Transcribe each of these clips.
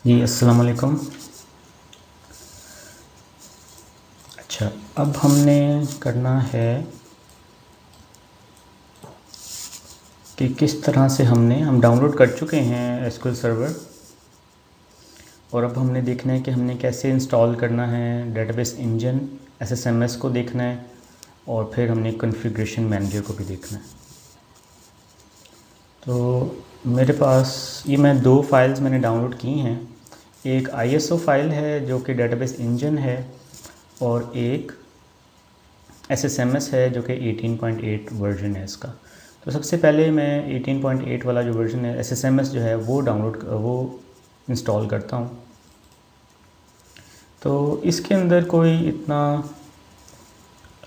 जी अस्सलाम वालेकुम। अच्छा, अब हमने करना है कि किस तरह से हम डाउनलोड कर चुके हैं एसक्यूएल सर्वर, और अब हमने देखना है कि हमने कैसे इंस्टॉल करना है डेटाबेस इंजन, एसएसएमएस को देखना है, और फिर हमने कॉन्फ़िगरेशन मैनेजर को भी देखना है। तो मेरे पास मैं दो फाइल्स मैंने डाउनलोड की हैं। एक आईएसओ फाइल है जो कि डेटाबेस इंजन है, और एक एसएसएमएस है जो कि 18.8 वर्जन है इसका। तो सबसे पहले मैं 18.8 वाला जो वर्जन है एसएसएमएस जो है वो इंस्टॉल करता हूँ। तो इसके अंदर कोई इतना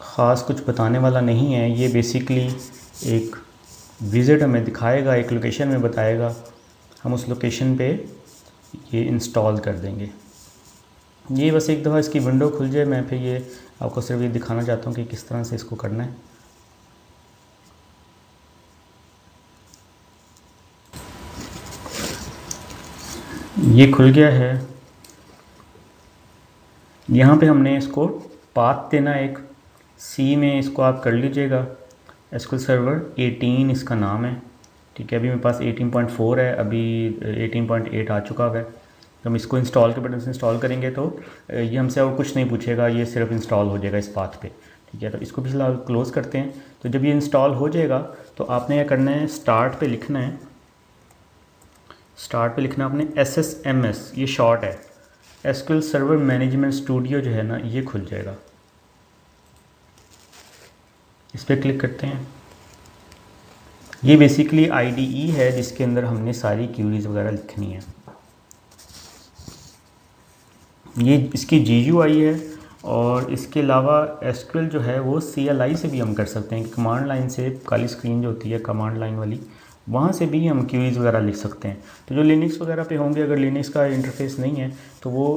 ख़ास कुछ बताने वाला नहीं है। ये बेसिकली एक विज़िट हमें दिखाएगा, एक लोकेशन में बताएगा, हम उस लोकेशन पे ये इंस्टॉल कर देंगे। ये बस एक दफ़ा इसकी विंडो खुल जाए, मैं फिर ये आपको सिर्फ ये दिखाना चाहता हूँ कि किस तरह से इसको करना है। ये खुल गया है। यहाँ पे हमने इसको पाथ देना एक सी में, इसको आप कर लीजिएगा। एसक्यूएल सर्वर 18 इसका नाम है, ठीक है। अभी मेरे पास 18.4 है, अभी 18.8 आ चुका है। तो हम इसको इंस्टॉल के बटन से इंस्टॉल करेंगे तो ये हमसे और कुछ नहीं पूछेगा, ये सिर्फ इंस्टॉल हो जाएगा इस पाथ पे, ठीक है। तो इसको भी फिलहाल क्लोज़ करते हैं। तो जब ये इंस्टॉल हो जाएगा तो आपने क्या करना है, स्टार्ट पे लिखना है, स्टार्ट पे लिखना आपने SSMS, ये शॉर्ट है, एसक्यूएल सर्वर मैनेजमेंट स्टूडियो जो है ना, ये खुल जाएगा। इस पर क्लिक करते हैं। ये बेसिकली IDE है जिसके अंदर हमने सारी क्यूरीज वगैरह लिखनी है। ये इसकी GUI है, और इसके अलावा एसक्यूएल जो है वो CLI से भी हम कर सकते हैं कि कमांड लाइन से, काली स्क्रीन जो होती है कमांड लाइन वाली, वहाँ से भी हम क्यूरीज वगैरह लिख सकते हैं। तो जो लिनक्स वगैरह पे होंगे, अगर लिनक्स का इंटरफेस नहीं है तो वो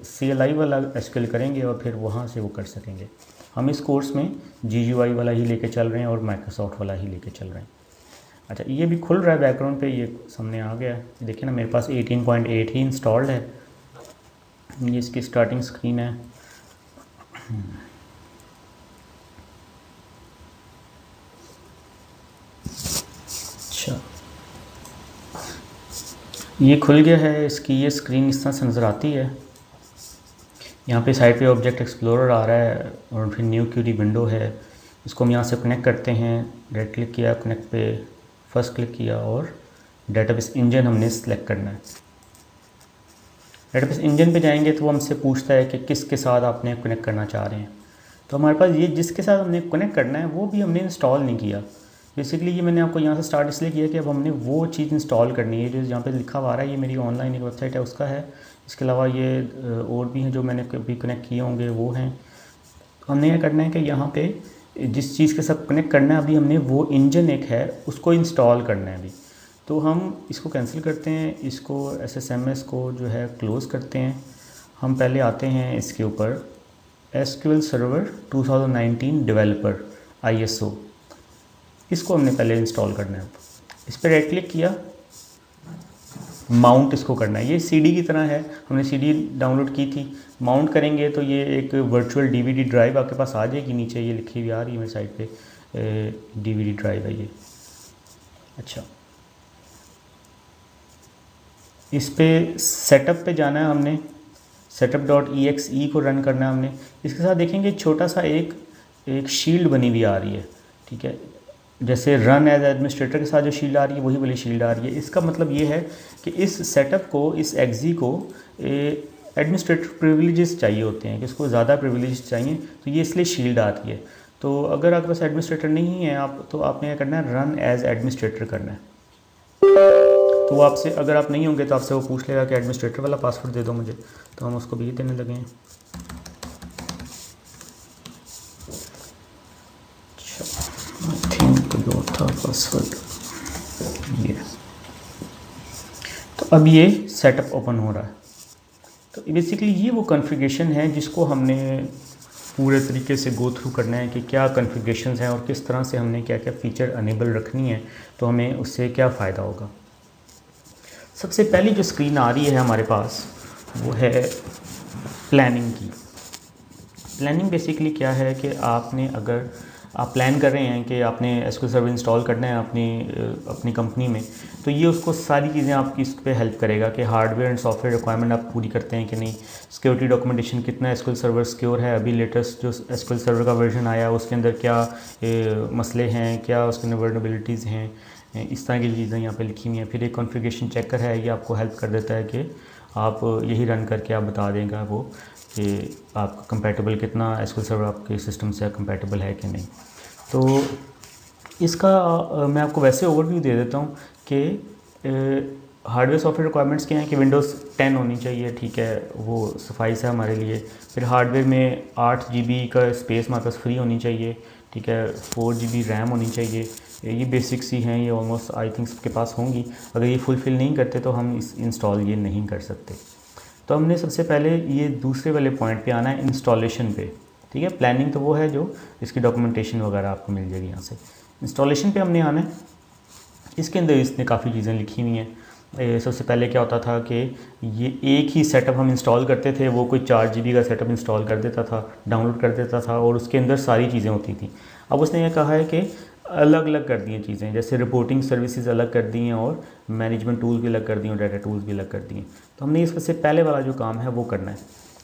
CLI वाला एसक्यूएल करेंगे और फिर वहाँ से वो कर सकेंगे। हम इस कोर्स में GUI वाला ही लेके चल रहे हैं और माइक्रोसॉफ्ट वाला ही लेके चल रहे हैं। अच्छा, ये भी खुल रहा है बैकग्राउंड पे, ये सामने आ गया है। देखिए ना, मेरे पास 18.8 ही इंस्टॉल्ड है। ये इसकी स्टार्टिंग स्क्रीन है। अच्छा, ये खुल गया है। इसकी ये स्क्रीन इस तरह से नज़र आती है। यहाँ पे साइड पे ऑब्जेक्ट एक्सप्लोरर आ रहा है, और फिर न्यू क्यूरी विंडो है। इसको हम यहाँ से कनेक्ट करते हैं। राइट क्लिक किया, कनेक्ट पे फर्स्ट क्लिक किया, और डेटाबेस इंजन हमने सेलेक्ट करना है। डेटाबेस इंजन पे जाएंगे तो वो हमसे पूछता है कि किसके साथ आपने कनेक्ट करना चाह रहे हैं। तो हमारे पास ये जिसके साथ हमने कनेक्ट करना है वो भी हमने इंस्टॉल नहीं किया। बेसिकली ये मैंने आपको यहाँ से स्टार्ट इसलिए किया कि अब हमने वो चीज़ इंस्टॉल करनी है जो यहाँ पे लिखा हुआ आ रहा है। ये मेरी ऑनलाइन एक वेबसाइट है, उसका है। इसके अलावा ये और भी हैं जो मैंने कभी कनेक्ट किए होंगे, वो हैं। तो हमने ये करना है कि यहाँ पे जिस चीज़ के साथ कनेक्ट करना है, अभी हमने वो इंजन एक है उसको इंस्टॉल करना है अभी। तो हम इसको कैंसिल करते हैं, इसको SSMS को जो है क्लोज़ करते हैं। हम पहले आते हैं इसके ऊपर, एसक्यूएल सर्वर 2019 डेवलपर ISO, इसको हमने पहले इंस्टॉल करना है। इस पर राइट क्लिक किया, माउंट इसको करना है। ये CD की तरह है, हमने CD डाउनलोड की थी। माउंट करेंगे तो ये एक वर्चुअल DVD ड्राइव आपके पास आ जाएगी। नीचे ये लिखी हुई आ रही है मेरी साइड पे, DVD ड्राइव है ये। अच्छा, इस पे सेटअप पे जाना है हमने, setup.exe को रन करना है हमने। इसके साथ देखेंगे छोटा सा एक शील्ड बनी हुई आ रही है, ठीक है। जैसे रन एज एडमिनिस्ट्रेटर के साथ जो शील्ड आ रही है वही वाली शील्ड आ रही है। इसका मतलब ये है कि इस सेटअप को, इस एक्जी को एडमिनिस्ट्रेटर प्रिविलेजेस चाहिए होते हैं, कि उसको ज़्यादा प्रिविलेजेस चाहिए, तो ये इसलिए शील्ड आती है। तो अगर आपके पास एडमिनिस्ट्रेटर नहीं है तो आपने क्या करना है, रन एज एडमिनिस्ट्रेटर करना है। तो वो आपसे, अगर आप नहीं होंगे तो आपसे वो पूछ लेगा कि एडमिनिस्ट्रेटर वाला पासवर्ड दे दो मुझे, तो हम उसको भी देने लगे हैं। अच्छा, आई थिंक जो था पासवर्ड ये। तो अब ये सेटअप ओपन हो रहा है। तो बेसिकली ये वो कॉन्फ़िगरेशन है जिसको हमने पूरे तरीके से गो थ्रू करना है कि क्या कॉन्फ़िगरेशंस हैं और किस तरह से हमने क्या क्या फ़ीचर अनेबल रखनी है, तो हमें उससे क्या फ़ायदा होगा। सबसे पहली जो स्क्रीन आ रही है हमारे पास वो है प्लानिंग की। प्लानिंग बेसिकली क्या है कि आपने अगर आप प्लान कर रहे हैं कि आपने एसक्यूएल सर्वर इंस्टॉल करना है अपनी कंपनी में, तो ये उसको सारी चीज़ें आपकी इस पर हेल्प करेगा कि हार्डवेयर एंड सॉफ्टवेयर रिक्वायरमेंट आप पूरी करते हैं कि नहीं, सिक्योरिटी डॉक्यूमेंटेशन कितना एसक्यूएल सर्वर सिक्योर है, अभी लेटेस्ट जो एसक्यूएल सर्वर का वर्जन आया उसके अंदर क्या मसले हैं, क्या उसके अंदर वर्नरेबिलिटीज़ हैं, इस तरह की चीज़ें यहाँ पे लिखी हुई हैं। फिर एक कॉन्फ़िगरेशन चेकर है, ये आपको हेल्प कर देता है कि आप यही रन करके आप बता देगा वो कि आपका कंपैटिबल कितना एसक्यूएल सर्वर आपके सिस्टम से कंपैटिबल है कि नहीं। तो इसका मैं आपको वैसे ओवरव्यू दे देता हूँ कि हार्डवेयर सॉफ्टवेयर रिक्वायरमेंट्स क्या हैं कि विंडोज़ 10 होनी चाहिए, ठीक है, वो सफाइस है हमारे लिए। फिर हार्डवेयर में 8 GB का स्पेस हमारे पास फ्री होनी चाहिए, ठीक है, 4 GB रैम होनी चाहिए। ये बेसिक्स ही हैं, ये ऑलमोस्ट आई थिंक सबके पास होंगी। अगर ये फुलफ़िल नहीं करते तो हम इस इंस्टॉल ये नहीं कर सकते। तो हमने सबसे पहले ये दूसरे वाले पॉइंट पे आना है, इंस्टॉलेशन पे, ठीक है। प्लानिंग तो वो है जो इसकी डॉक्यूमेंटेशन वगैरह आपको मिल जाएगी यहाँ से। इंस्टॉलेशन पे हमने आना है, इसके अंदर इसने काफ़ी चीज़ें लिखी हुई हैं। सबसे पहले क्या होता था कि ये एक ही सेटअप हम इंस्टॉल करते थे, वो कोई 4 GB का सेटअप इंस्टॉल कर देता था, डाउनलोड कर देता था और उसके अंदर सारी चीज़ें होती थी। अब उसने ये कहा है कि अलग अलग कर दी हैं चीज़ें, जैसे रिपोर्टिंग सर्विसेज अलग कर दी हैं और मैनेजमेंट टूल भी अलग कर दिए और डाटा टूल्स भी अलग कर दिए। तो हमने इससे पहले वाला जो काम है वो करना है।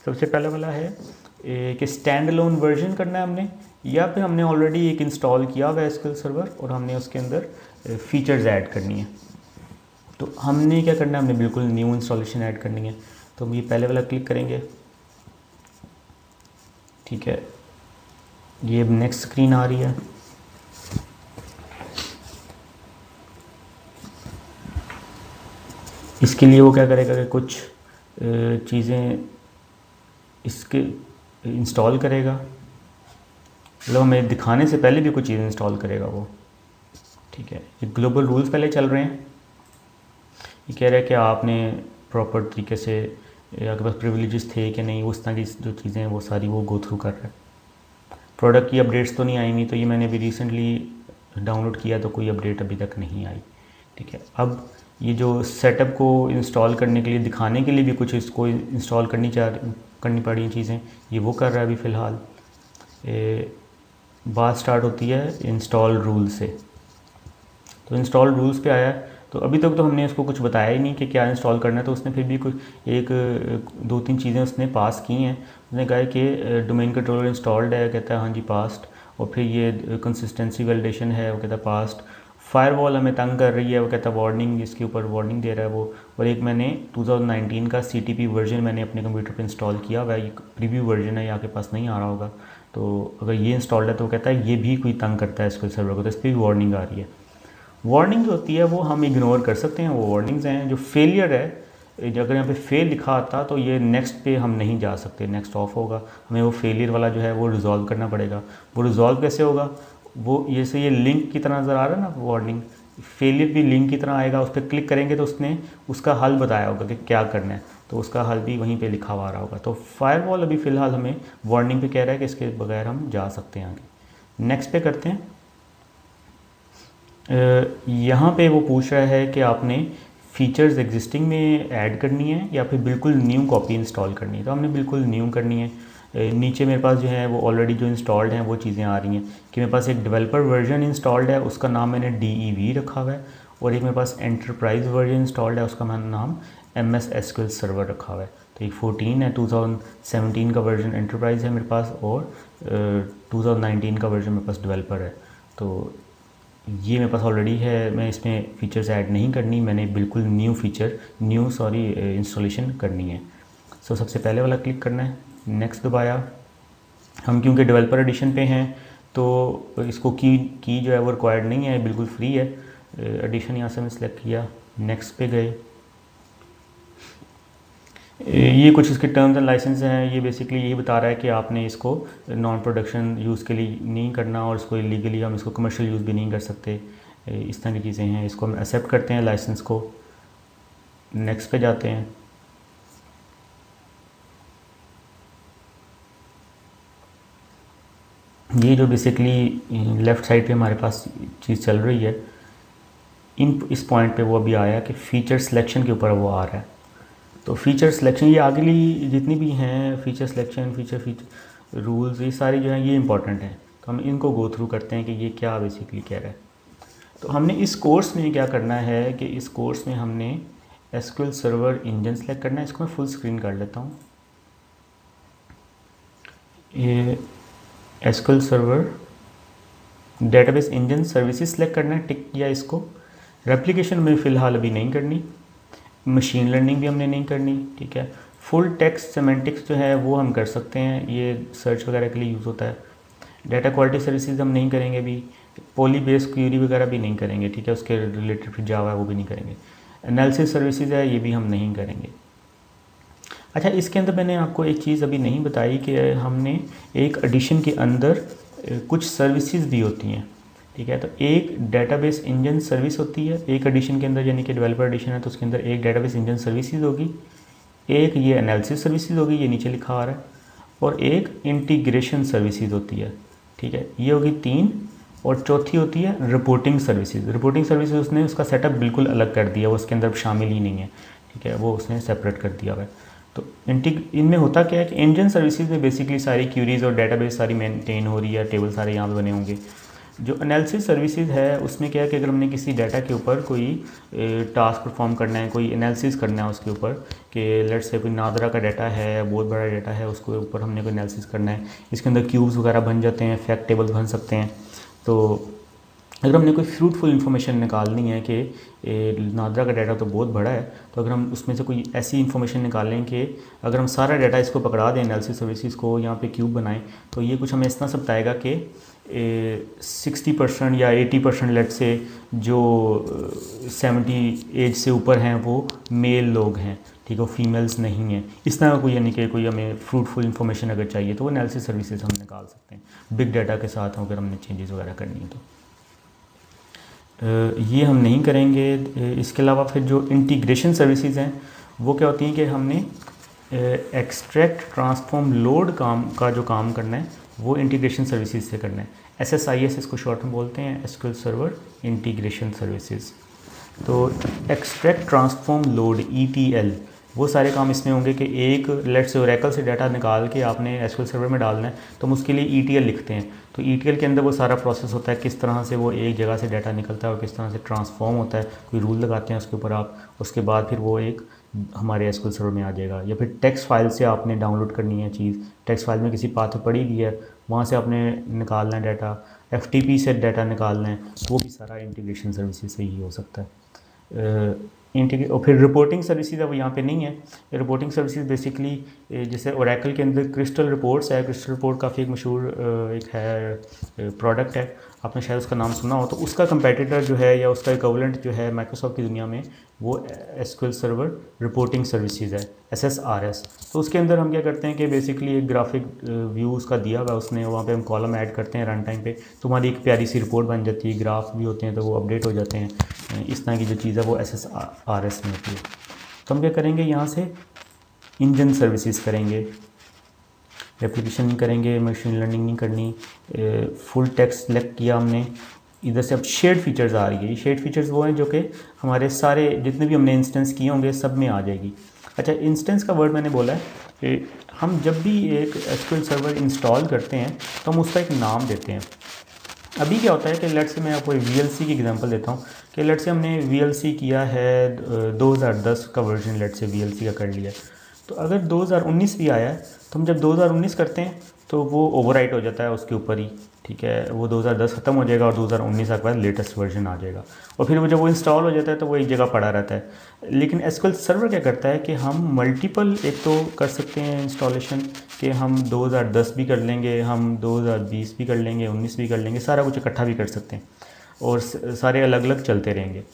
सबसे पहले वाला है कि स्टैंड अलोन वर्जन करना है हमने, या फिर हमने ऑलरेडी एक इंस्टॉल किया हुआ है एसक्यूएल सर्वर और हमने उसके अंदर फ़ीचर्स ऐड करनी है। तो हमने क्या करना है, हमने बिल्कुल न्यू इंस्टॉलेशन ऐड करनी है। तो हम ये पहले वाला क्लिक करेंगे, ठीक है। ये नेक्स्ट स्क्रीन आ रही है। इसके लिए वो क्या करेगा कि कुछ चीज़ें इसके इंस्टॉल करेगा, मतलब हमें दिखाने से पहले भी कुछ चीज़ें इंस्टॉल करेगा वो, ठीक है। ये ग्लोबल रूल्स पहले चल रहे हैं। ये कह रहा है कि आपने प्रॉपर तरीके से आपके पास प्रिविलेजेस थे कि नहीं, उस तरह की जो चीज़ें हैं वो सारी वो गो थ्रू कर रहा है। प्रोडक्ट की अपडेट्स तो नहीं आई हुई, तो ये मैंने अभी रिसेंटली डाउनलोड किया तो कोई अपडेट अभी तक नहीं आई, ठीक है। अब ये जो सेटअप को इंस्टॉल करने के लिए दिखाने के लिए भी कुछ इसको इंस्टॉल करनी पड़ी चीज़ें, ये वो कर रहा है अभी फ़िलहाल। बात स्टार्ट होती है इंस्टॉल रूल से। तो इंस्टॉल रूल्स पे आया है, तो अभी तक तो हमने इसको कुछ बताया ही नहीं कि क्या इंस्टॉल करना है। तो उसने फिर भी कुछ एक 2-3 चीज़ें उसने पास की हैं। उसने कहा है कि डोमेन कंट्रोलर इंस्टॉल्ड है, कहता है हाँ जी पास्ट। और फिर ये कंसिस्टेंसी वैलिडेशन है, वो कहता है पास्ट। फायरवॉल हमें तंग कर रही है, वो कहता है वार्निंग, इसके ऊपर वार्निंग दे रहा है वो। और एक मैंने 2019 का CTP वर्जन मैंने अपने कंप्यूटर पे इंस्टॉल किया हुआ है, ये प्रीव्यू वर्जन है, ये आपके पास नहीं आ रहा होगा। तो अगर ये इंस्टॉल्ड है तो कहता है ये भी कोई तंग करता है एसक्यूएल सर्वर को, तो इस पर भी वार्निंग आ रही है। वार्निंग जो होती है वो हम इग्नोर कर सकते हैं, वो वार्निंग्स हैं। जो फेलियर है, अगर यहाँ पे फेल लिखा आता तो ये नेक्स्ट पे हम नहीं जा सकते, नेक्स्ट ऑफ होगा, हमें वो फेलियर वाला जो है वो रिजॉल्व करना पड़ेगा। वो रिजॉल्व कैसे होगा, वो ये लिंक की तरह नज़र आ रहा है ना वार्निंग, फेलियर भी लिंक की तरह आएगा। उस पर क्लिक करेंगे तो उसने उसका हल बताया होगा कि क्या करना है, तो उसका हल भी वहीं पे लिखा हुआ आ रहा होगा। तो फायरवॉल अभी फ़िलहाल हमें वार्निंग पे कह रहा है कि इसके बगैर हम जा सकते हैं आगे। नेक्स्ट पे करते हैं। यहाँ पे वो पूछ रहा है कि आपने फ़ीचर्स एग्जिस्टिंग में ऐड करनी है या फिर बिल्कुल न्यू कॉपी इंस्टॉल करनी है। तो हमने बिल्कुल न्यू करनी है। नीचे मेरे पास जो है वो ऑलरेडी जो इंस्टॉल्ड हैं वो चीज़ें आ रही हैं कि मेरे पास एक डेवलपर वर्जन इंस्टॉल्ड है, उसका नाम मैंने DEV रखा हुआ है। और एक मेरे पास एंटरप्राइज वर्जन इंस्टॉल्ड है, उसका मैंने नाम MS SQL सर्वर रखा हुआ है। तो एक 14 है, 2017 का वर्जन एंटरप्राइज है मेरे पास, और 2019 का वर्जन मेरे पास डेवलपर है। तो ये मेरे पास ऑलरेडी है, मैं इसमें फ़ीचर्स ऐड नहीं करनी, मैंने बिल्कुल न्यू इंस्टॉलेशन करनी है। सो सबसे पहले वाला क्लिक करना है, नेक्स्ट दबाया। हम क्योंकि डेवलपर एडिशन पे हैं तो इसको की जो है वो रिक्वायर्ड नहीं है, बिल्कुल फ्री है। एडिशन यहाँ से हमने सेलेक्ट किया, नेक्स्ट पे गए। ये कुछ इसके टर्म्स एंड लाइसेंस हैं। ये बेसिकली यही बता रहा है कि आपने इसको नॉन प्रोडक्शन यूज़ के लिए नहीं करना, और इसको इलीगली हम इसको कमर्शियल यूज़ भी नहीं कर सकते। इस तरह की चीज़ें हैं। इसको हम एक्सेप्ट करते हैं लाइसेंस को, नेक्स्ट पे जाते हैं। ये जो बेसिकली लेफ़्ट साइड पे हमारे पास चीज़ चल रही है, इस पॉइंट पे वो अभी आया कि फ़ीचर सिलेक्शन के ऊपर वो आ रहा है। तो फ़ीचर सिलेक्शन ये अगली जितनी भी हैं फ़ीचर सिलेक्शन फीचर रूल्स ये सारी जो हैं ये इंपॉर्टेंट हैं। तो हम इनको गो थ्रू करते हैं कि ये क्या बेसिकली कह रहा है। तो हमने इस कोर्स में क्या करना है कि इस कोर्स में हमने एसक्यूएल सर्वर इंजन सेलेक्ट करना है। इसको मैं फुल स्क्रीन कर लेता हूँ। ये SQL server database engine services select करना है, टिक किया इसको। रेप्लिकेशन में फ़िलहाल अभी नहीं करनी, मशीन लर्निंग भी हमने नहीं करनी, ठीक है। फुल टेक्स्ट सिमेंटिक्स जो है वो हम कर सकते हैं, ये सर्च वगैरह के लिए यूज़ होता है। डाटा क्वालिटी सर्विसेज हम नहीं करेंगे अभी, पॉली बेस क्यूरी वगैरह भी नहीं करेंगे, ठीक है। उसके रिलेटेड फिर जावा है वो भी नहीं करेंगे। एनालिसिस सर्विसेज है ये भी हम नहीं करेंगे। अच्छा, इसके अंदर मैंने आपको एक चीज़ अभी नहीं बताई कि हमने एक एडिशन के अंदर कुछ सर्विसेज भी होती हैं, ठीक है। तो एक डेटाबेस इंजन सर्विस होती है एक एडिशन के अंदर, यानी कि डेवलपर एडिशन है तो उसके अंदर एक डेटाबेस इंजन सर्विसेज होगी, एक ये एनालिसिस सर्विसेज होगी, ये नीचे लिखा आ रहा है, और एक इंटीग्रेशन सर्विसेज होती है, ठीक है। ये होगी 3। और चौथी होती है रिपोर्टिंग सर्विसेज। रिपोर्टिंग सर्विसेज उसने उसका सेटअप बिल्कुल अलग कर दिया, वो उसके अंदर शामिल ही नहीं है, ठीक है, वो उसने सेपरेट कर दिया हुआ है। तो इनमें होता क्या है कि इंजन सर्विसेज में बेसिकली सारी क्यूरीज और डेटाबेस सारी मेंटेन हो रही है, टेबल सारे यहाँ पे बने होंगे। जो एनालिसिस सर्विसेज है उसमें क्या है कि अगर हमने किसी डाटा के ऊपर कोई टास्क परफॉर्म करना है, कोई एनालिसिस करना है उसके ऊपर, कि लेट्स से कोई नादरा का डाटा है, बहुत बड़ा डाटा है, उसके ऊपर हमने कोई एनालिसिस करना है, इसके अंदर क्यूब्स वगैरह बन जाते हैं, फैक्ट टेबल बन सकते हैं। तो अगर हमने कोई फ्रूटफुल इन्फॉर्मेशन निकालनी है कि नादरा का डाटा तो बहुत बड़ा है, तो अगर हम उसमें से कोई ऐसी इन्फॉर्मेशन निकालें कि अगर हम सारा डाटा इसको पकड़ा दें एनालिसिस सर्विसेज को, यहाँ पे क्यूब बनाएं, तो ये कुछ हमें इस तरह से बताएगा कि 60% या 80% लेट से जो 70 एज से ऊपर हैं वो मेल लोग हैं, ठीक है, वो फीमेल्स नहीं हैं। इस तरह कोई, यानी कि कोई हमें फ्रूटफुल इन्फॉर्मेशन अगर चाहिए तो वो एनालिसिस सर्विसेज हम निकाल सकते हैं बिग डाटा के साथ अगर हमने चेंजेस वगैरह करनी है तो। ये हम नहीं करेंगे। इसके अलावा फिर जो इंटीग्रेशन सर्विसेज हैं वो क्या होती हैं कि हमने एक्सट्रैक्ट ट्रांसफॉर्म लोड का जो काम करना है वो इंटीग्रेशन सर्विसेज से करना है। SSIS इसको शॉर्ट में बोलते हैं, एसक्यूएल सर्वर इंटीग्रेशन सर्विसेज। तो एक्सट्रैक्ट ट्रांसफॉर्म लोड ETL वो सारे काम इसमें होंगे कि एक लेट्स से ओरेकल से डाटा निकाल के आपने एसक्यूएल सर्वर में डालना है, तो हम उसके लिए ETL लिखते हैं। तो ETL के अंदर वो सारा प्रोसेस होता है, किस तरह से वो एक जगह से डाटा निकलता है और किस तरह से ट्रांसफॉर्म होता है, कोई रूल लगाते हैं उसके ऊपर आप, उसके बाद फिर वो एक हमारे एसक्यूएल सर्वर में आ जाएगा। या फिर टेक्स्ट फाइल से आपने डाउनलोड करनी है चीज़, टेक्स्ट फाइल में किसी पाथ में पड़ी हुई है, वहाँ से आपने निकालना है डाटा, FTP से डाटा निकालना है, वो भी सारा इंटीग्रेशन सर्विसेज से ही हो सकता है। और फिर रिपोर्टिंग सर्विसेज अब यहाँ पे नहीं है। रिपोर्टिंग सर्विसेज बेसिकली जैसे ओरेकल के अंदर क्रिस्टल रिपोर्ट्स है, क्रिस्टल रिपोर्ट काफ़ी एक मशहूर एक है प्रोडक्ट है, आपने शायद उसका नाम सुना हो। तो उसका कंपेटिटर जो है या उसका इक्विवेलेंट जो है माइक्रोसॉफ्ट की दुनिया में वो एसक्यूएल सर्वर रिपोर्टिंग सर्विसेज है, SSRS। तो उसके अंदर हम क्या करते हैं कि बेसिकली एक ग्राफिक व्यू उसका दिया हुआ है उसने, वहाँ पे हम कॉलम ऐड करते हैं रन टाइम पे, तो हमारी एक प्यारी सी रिपोर्ट बन जाती है, ग्राफ भी होते हैं तो वो अपडेट हो जाते हैं। इस तरह की जो चीज़ है वो SSRS में होती है। तो हम क्या करेंगे, यहाँ से इंजन सर्विसेज करेंगे, एप्लीकेशन नहीं करेंगे, मशीन लर्निंग नहीं करनी, फुल टेक्स्ट सेलेक्ट किया हमने। इधर से अब शेड फीचर्स आ रही है। ये शेड फीचर्स वो हैं जो कि हमारे सारे जितने भी हमने इंस्टेंस किए होंगे सब में आ जाएगी। अच्छा, इंस्टेंस का वर्ड मैंने बोला है कि हम जब भी एक एसक्यूएल सर्वर इंस्टॉल करते हैं तो हम उसका एक नाम देते हैं। अभी क्या होता है कि लेट्स से मैं आपको VLC की एग्जांपल देता हूँ कि लेट्स से हमने VLC किया है 2010 का वर्जन, लेट्स से VLC का कर लिया, तो अगर 2019 भी आया है तो हम जब 2019 करते हैं तो वो ओवरराइट हो जाता है उसके ऊपर ही, ठीक है। वो 2010 ख़त्म हो जाएगा और 2019 के बाद लेटेस्ट वर्जन आ जाएगा, और फिर वो जब वो इंस्टॉल हो जाता है तो वो एक जगह पड़ा रहता है। लेकिन एसक्यूएल सर्वर क्या करता है कि हम मल्टीपल एक तो कर सकते हैं इंस्टॉलेशन, कि हम 2010 भी कर लेंगे, हम 2020 भी कर लेंगे, 19 भी कर लेंगे, सारा कुछ इकट्ठा भी कर सकते हैं और सारे अलग अलग चलते रहेंगे।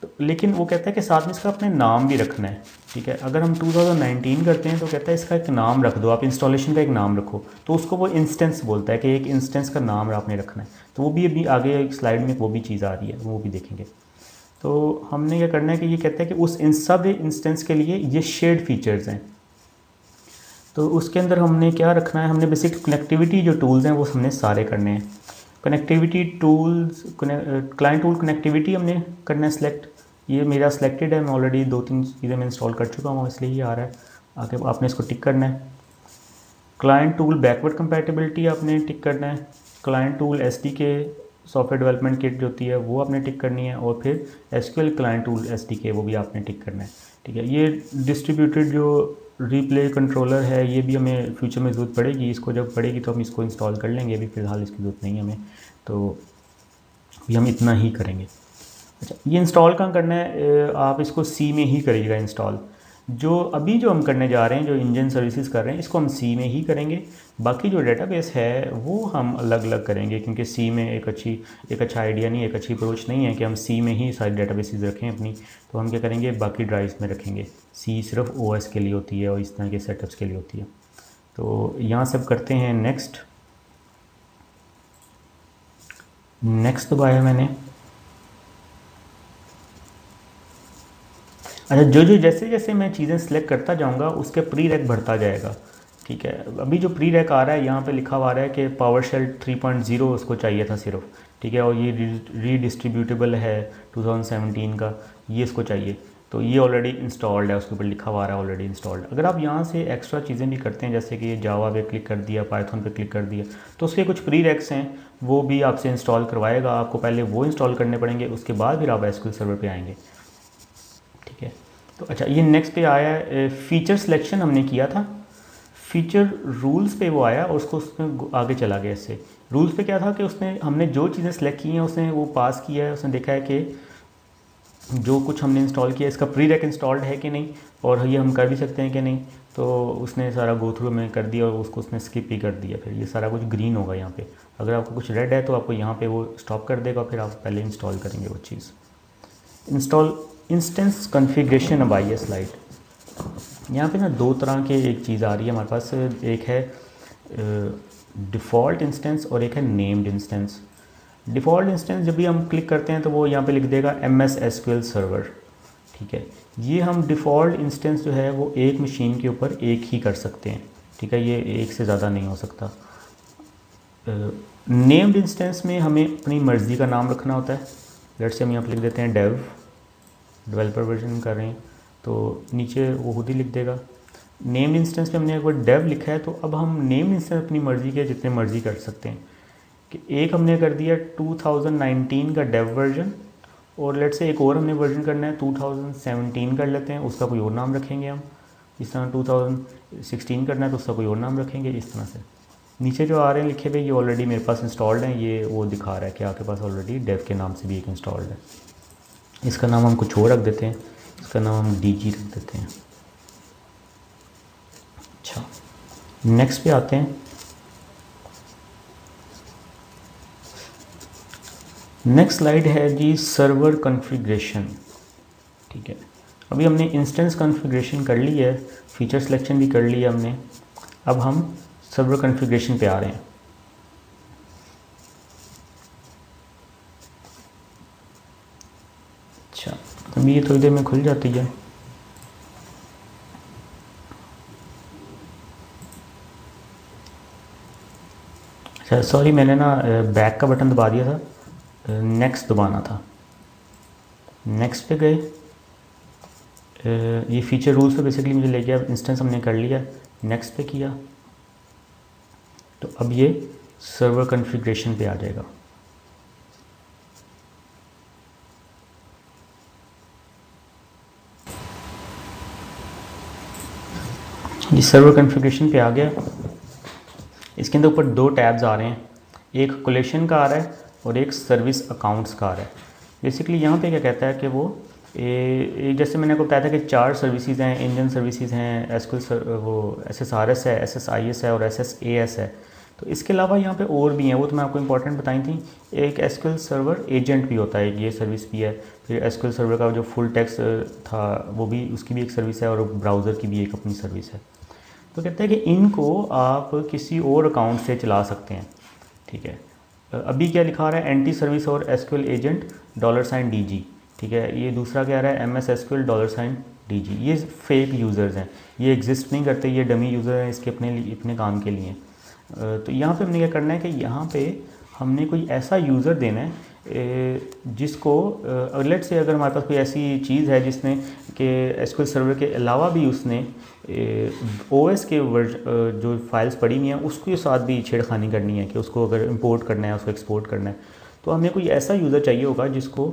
तो लेकिन वो कहता है कि साथ में इसका अपने नाम भी रखना है, ठीक है। अगर हम 2019 करते हैं तो कहता है इसका एक नाम रख दो, आप इंस्टॉलेशन का एक नाम रखो, तो उसको वो इंस्टेंस बोलता है कि एक इंस्टेंस का नाम आपने रखना है। तो वो भी अभी आगे एक स्लाइड में वो भी चीज़ आ रही है, वो भी देखेंगे। तो हमने क्या करना है कि ये कहता है कि उस सब इंस्टेंस के लिए ये शेयर्ड फीचर्स हैं। तो उसके अंदर हमने क्या रखना है, हमने बेसिक कनेक्टिविटी जो टूल्स हैं वो हमने सारे करने हैं। Connectivity tools, client tool connectivity हमने करना है सिलेक्ट। ये मेरा सिलेक्टेड है, मैं ऑलरेडी 2-3 चीज़ें मैं इंस्टॉल कर चुका हूँ, इसलिए ये आ रहा है। आगे आपने इसको टिक करना है। क्लाइंट टूल बैकवर्ड कंपैटिबिलिटी आपने टिक करना है। Client tool SDK software development kit जो होती है वो आपने टिक करनी है, और फिर एसक्यूएल क्लाइंट टूल एसडीके वो भी आपने टिक करना है। ठीक है, ये डिस्ट्रीब्यूटेड जो रिप्ले कंट्रोलर है ये भी हमें फ्यूचर में ज़रूरत पड़ेगी, इसको जब पड़ेगी तो हम इसको इंस्टॉल कर लेंगे, अभी फ़िलहाल इसकी ज़रूरत नहीं है हमें, तो अभी हम इतना ही करेंगे। अच्छा, ये इंस्टॉल कहाँ करना है, आप इसको सी में ही करिएगा इंस्टॉल। जो हम करने जा रहे हैं, जो इंजन सर्विसेज कर रहे हैं, इसको हम सी में ही करेंगे। बाकी जो डेटाबेस है वो हम अलग अलग करेंगे, क्योंकि सी में एक अच्छा आइडिया नहीं, एक अच्छी अप्रोच नहीं है कि हम सी में ही सारी डेटाबेसेस रखें अपनी। तो हम क्या करेंगे, बाकी ड्राइव्स में रखेंगे। सी सिर्फ ओएस के लिए होती है और इस तरह के सेटअप्स के लिए होती है। तो यहाँ सब करते हैं नेक्स्ट दबाया मैंने। अच्छा, जो जैसे जैसे मैं चीज़ें सेलेक्ट करता जाऊंगा उसके प्री रैक बढ़ता जाएगा। ठीक है, अभी जो प्री रैक आ रहा है यहाँ पे लिखा हुआ आ रहा है कि पावरशेल 3.0 उसको चाहिए था सिर्फ। ठीक है, और ये रीडिस्ट्रीब्यूटेबल है 2017 का, ये इसको चाहिए। तो ये ऑलरेडी इंस्टॉल्ड है, उसके ऊपर लिखा हुआ है ऑलरेडी इंस्टॉल्ड। अगर आप यहाँ से एक्स्ट्रा चीज़ें भी करते हैं, जैसे कि जावा पे क्लिक कर दिया, पाइथन पे क्लिक कर दिया, तो उसके कुछ प्री रैक्स हैं वो भी आपसे इंस्टॉल करवाएगा। आपको पहले वो इंस्टॉल करने पड़ेंगे, उसके बाद फिर आप एसक्यूएल सर्वर पे आएंगे। ठीक है, तो अच्छा, ये नेक्स्ट पे आया है फ़ीचर सिलेक्शन हमने किया था, फ़ीचर रूल्स पे वो आया और उसमें आगे चला गया। इससे रूल्स पे क्या था कि हमने जो चीज़ें सेलेक्ट की हैं उसने वो पास किया है, उसने देखा है कि जो कुछ हमने इंस्टॉल किया इसका प्री रैक इंस्टॉल्ड है कि नहीं, और ये हम कर भी सकते हैं कि नहीं। तो उसने सारा गो थ्रू में कर दिया और उसको उसने स्किप ही कर दिया। फिर ये सारा कुछ ग्रीन होगा यहाँ पे। अगर आपको कुछ रेड है तो आपको यहाँ पे वो स्टॉप कर देगा, फिर आप पहले इंस्टॉल करेंगे वो चीज़। इंस्टॉल इंस्टेंस कॉन्फ़िगरेशन अब आई है स्लाइड। यहाँ पे ना दो तरह के एक चीज़ आ रही है हमारे पास, एक है डिफ़ॉल्ट इंस्टेंस और एक है नेम्ड इंस्टेंस। डिफ़ॉल्ट इंस्टेंस जब भी हम क्लिक करते हैं तो वो यहाँ पे लिख देगा MS SQL सर्वर। ठीक है, ये हम डिफ़ॉल्ट इंस्टेंस जो है वो एक मशीन के ऊपर एक ही कर सकते हैं। ठीक है, ये एक से ज़्यादा नहीं हो सकता। नेम्ड इंस्टेंस में हमें अपनी मर्ज़ी का नाम रखना होता है। लेट्स से हम यहाँ पर लिख देते हैं डेवलपर वर्जन कर रहे हैं, तो नीचे वो खुद ही लिख देगा। नेम्ड इंस्टेंस पे हमने एक बार डेव लिखा है, तो अब हम नेम्ड इंस्टेंस अपनी मर्ज़ी के जितने मर्ज़ी कर सकते हैं। कि एक हमने कर दिया 2019 का डेव वर्जन, और लेट से एक और हमने वर्जन करना है 2017 कर लेते हैं, उसका कोई और नाम रखेंगे हम। इस तरह 2016 करना है तो उसका कोई और नाम रखेंगे। इस तरह से नीचे जो आ रहे हैं लिखे हुए, ये ऑलरेडी मेरे पास इंस्टॉल्ड हैं, ये वो दिखा रहा है कि आपके पास ऑलरेडी डेव के नाम से भी एक इंस्टॉल्ड है। इसका नाम हम कुछ और रख देते हैं, इसका नाम हम DG रख देते हैं। अच्छा, नेक्स्ट पे आते हैं। नेक्स्ट स्लाइड है जी सर्वर कॉन्फ़िगरेशन। ठीक है, अभी हमने इंस्टेंस कॉन्फ़िगरेशन कर ली है, फीचर सिलेक्शन भी कर लिया हमने, अब हम सर्वर कॉन्फ़िगरेशन पे आ रहे हैं। अच्छा, अभी ये थोड़ी देर में खुल जाती है। अच्छा सॉरी, मैंने ना बैक का बटन दबा दिया था, नेक्स्ट दबाना था। नेक्स्ट पे गए, ये फीचर रूल्स पे बेसिकली मुझे ले गया। इंस्टेंस हमने कर लिया, नेक्स्ट पे किया, तो अब ये सर्वर कॉन्फ़िगरेशन पे आ जाएगा। ये सर्वर कॉन्फ़िगरेशन पे आ गया। इसके अंदर ऊपर दो टैब्स आ रहे हैं, एक कोलेक्शन का आ रहा है और एक सर्विस अकाउंट्स का आ रहा है। बेसिकली यहाँ पे क्या कहता है कि वो जैसे मैंने आपको बताया था कि 4 सर्विसेज हैं, इंजन सर्विसेज हैं, SQL वो SSRS है, SSIS है और SSAS है। तो इसके अलावा यहाँ पे और भी हैं, वो तो मैं आपको इंपॉर्टेंट बताई थी। एक SQL सर्वर एजेंट भी होता है, ये सर्विस भी है। फिर SQL सर्वर का जो फुल टेक्स्ट था वो भी, उसकी भी एक सर्विस है, और ब्राउज़र की भी एक अपनी सर्विस है। तो कहते हैं कि इनको आप किसी और अकाउंट से चला सकते हैं। ठीक है, अभी क्या लिखा रहा है, एंटी सर्विस और SQL एजेंट $DG। ठीक है, ये दूसरा क्या रहा है, MS SQL $DG। ये फेक यूज़र्स हैं, ये एग्जिस्ट नहीं करते, ये डमी यूज़र हैं, इसके अपने काम के लिए। तो यहाँ पे हमने क्या करना है कि यहाँ पे हमने कोई ऐसा यूज़र देना है जिसको लेट से अगर हमारे पास कोई ऐसी चीज़ है जिसने कि एसक्यूएल सर्वर के अलावा भी उसने ओएस के जो फाइल्स पड़ी हुई हैं उसके साथ भी छेड़खानी करनी है कि उसको अगर इंपोर्ट करना है, उसको एक्सपोर्ट करना है, तो हमें कोई ऐसा यूज़र चाहिए होगा जिसको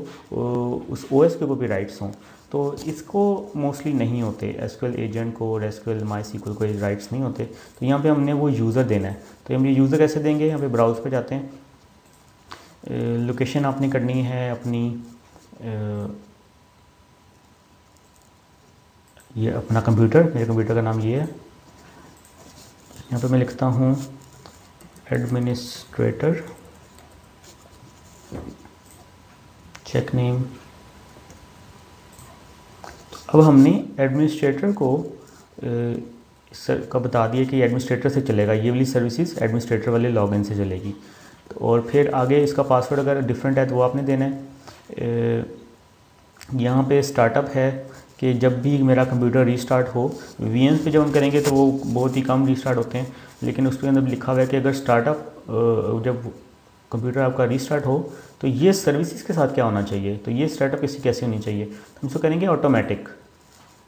उस ओएस के कोई राइट्स हों। तो इसको मोस्टली नहीं होते, एसक्यूएल एजेंट को और एसक्यूएल माईसीक्वल को राइट्स नहीं होते। तो यहाँ पे हमने वो यूज़र देना है। तो हम ये यूज़र कैसे देंगे, यहाँ पे ब्राउज़ पे जाते हैं, लोकेशन आपने करनी है अपनी, ये अपना कंप्यूटर, मेरे कंप्यूटर का नाम ये है। यहाँ पे मैं लिखता हूँ एडमिनिस्ट्रेटर, चेक नेम। अब हमने एडमिनिस्ट्रेटर को का बता दिया कि एडमिनिस्ट्रेटर से चलेगा, ये वाली सर्विसेज एडमिनिस्ट्रेटर वाले लॉगिन से चलेगी। तो और फिर आगे इसका पासवर्ड अगर डिफरेंट है तो वो आपने देना है। यहाँ पे स्टार्टअप है कि जब भी मेरा कंप्यूटर रीस्टार्ट हो, वीएम्स पे जब हम करेंगे तो वो बहुत ही कम रीस्टार्ट होते हैं, लेकिन उसके अंदर लिखा हुआ है कि अगर स्टार्टअप जब कंप्यूटर आपका रीस्टार्ट हो तो ये सर्विसेज के साथ क्या होना चाहिए, तो ये स्टार्टअप कैसे होनी चाहिए। तो हम इसको करेंगे ऑटोमेटिक,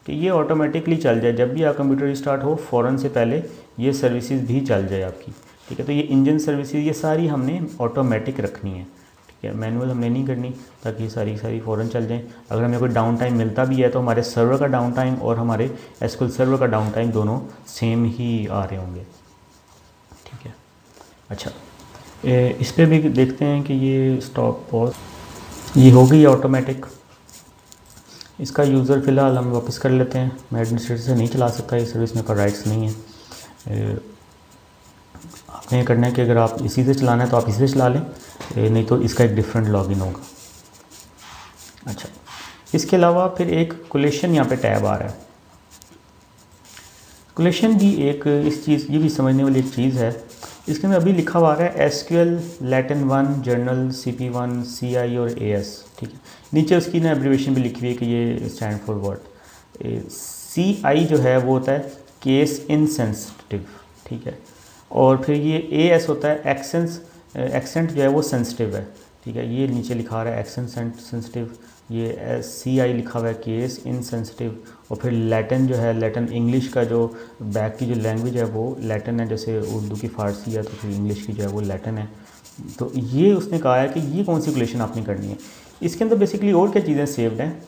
कि ये ऑटोमेटिकली चल जाए, जब भी आप कंप्यूटर रीस्टार्ट हो फ़ौरन से पहले ये सर्विसेज भी चल जाए आपकी। ठीक है, तो ये इंजन सर्विसेज ये सारी हमने ऑटोमेटिक रखनी है। ठीक है, मैनुअल हमने नहीं करनी, ताकि ये सारी फ़ौरन चल जाएँ। अगर हमें कोई डाउन टाइम मिलता भी है तो हमारे सर्वर का डाउन टाइम और हमारे एसक्यूएल सर्वर का डाउन टाइम दोनों सेम ही आ रहे होंगे। ठीक है, अच्छा इस पर भी देखते हैं कि ये स्टॉप पॉज ये हो गई ऑटोमेटिक। इसका यूज़र फ़िलहाल हम वापस कर लेते हैं, मैं एडमिनिस्ट्रेटर से नहीं चला सकता, ये सर्विस मेरे पास राइट्स नहीं है। आपने ये करना है कि अगर आप इसी से चलाना है तो आप इसी से चला लें, नहीं तो इसका एक डिफरेंट लॉगिन होगा। अच्छा, इसके अलावा फिर एक कोलेशन यहाँ पे टैब आ रहा है। कोलेशन भी एक इस चीज़, ये भी समझने वाली एक चीज़ है। इसके अंदर अभी लिखा हुआ आ रहा है SQL Latin 1 journal CP1 CI और AS। ठीक है, नीचे उसकी ना एब्रीवेशन भी लिखी हुई है कि ये स्टैंड फॉर व्हाट। CI जो है वो होता है केस इनसेंसिटिव। ठीक है, और फिर ये AS होता है एक्सेंट जो है वो सेंसिटिव है। ठीक है, ये नीचे लिखा रहा है एक्सेंट सेंसिटिव। ये CI लिखा हुआ है केस इनसेंसिटिव। और फिर लैटिन जो है, लैटिन इंग्लिश का जो बैक की जो लैंग्वेज है वो लैटिन है, जैसे उर्दू की फ़ारसी है तो फिर इंग्लिश की जो है वो लैटिन है। तो ये उसने कहा है कि ये कौन सी कोलेशन आपने करनी है। इसके अंदर बेसिकली और क्या चीज़ें सेव्ड हैं,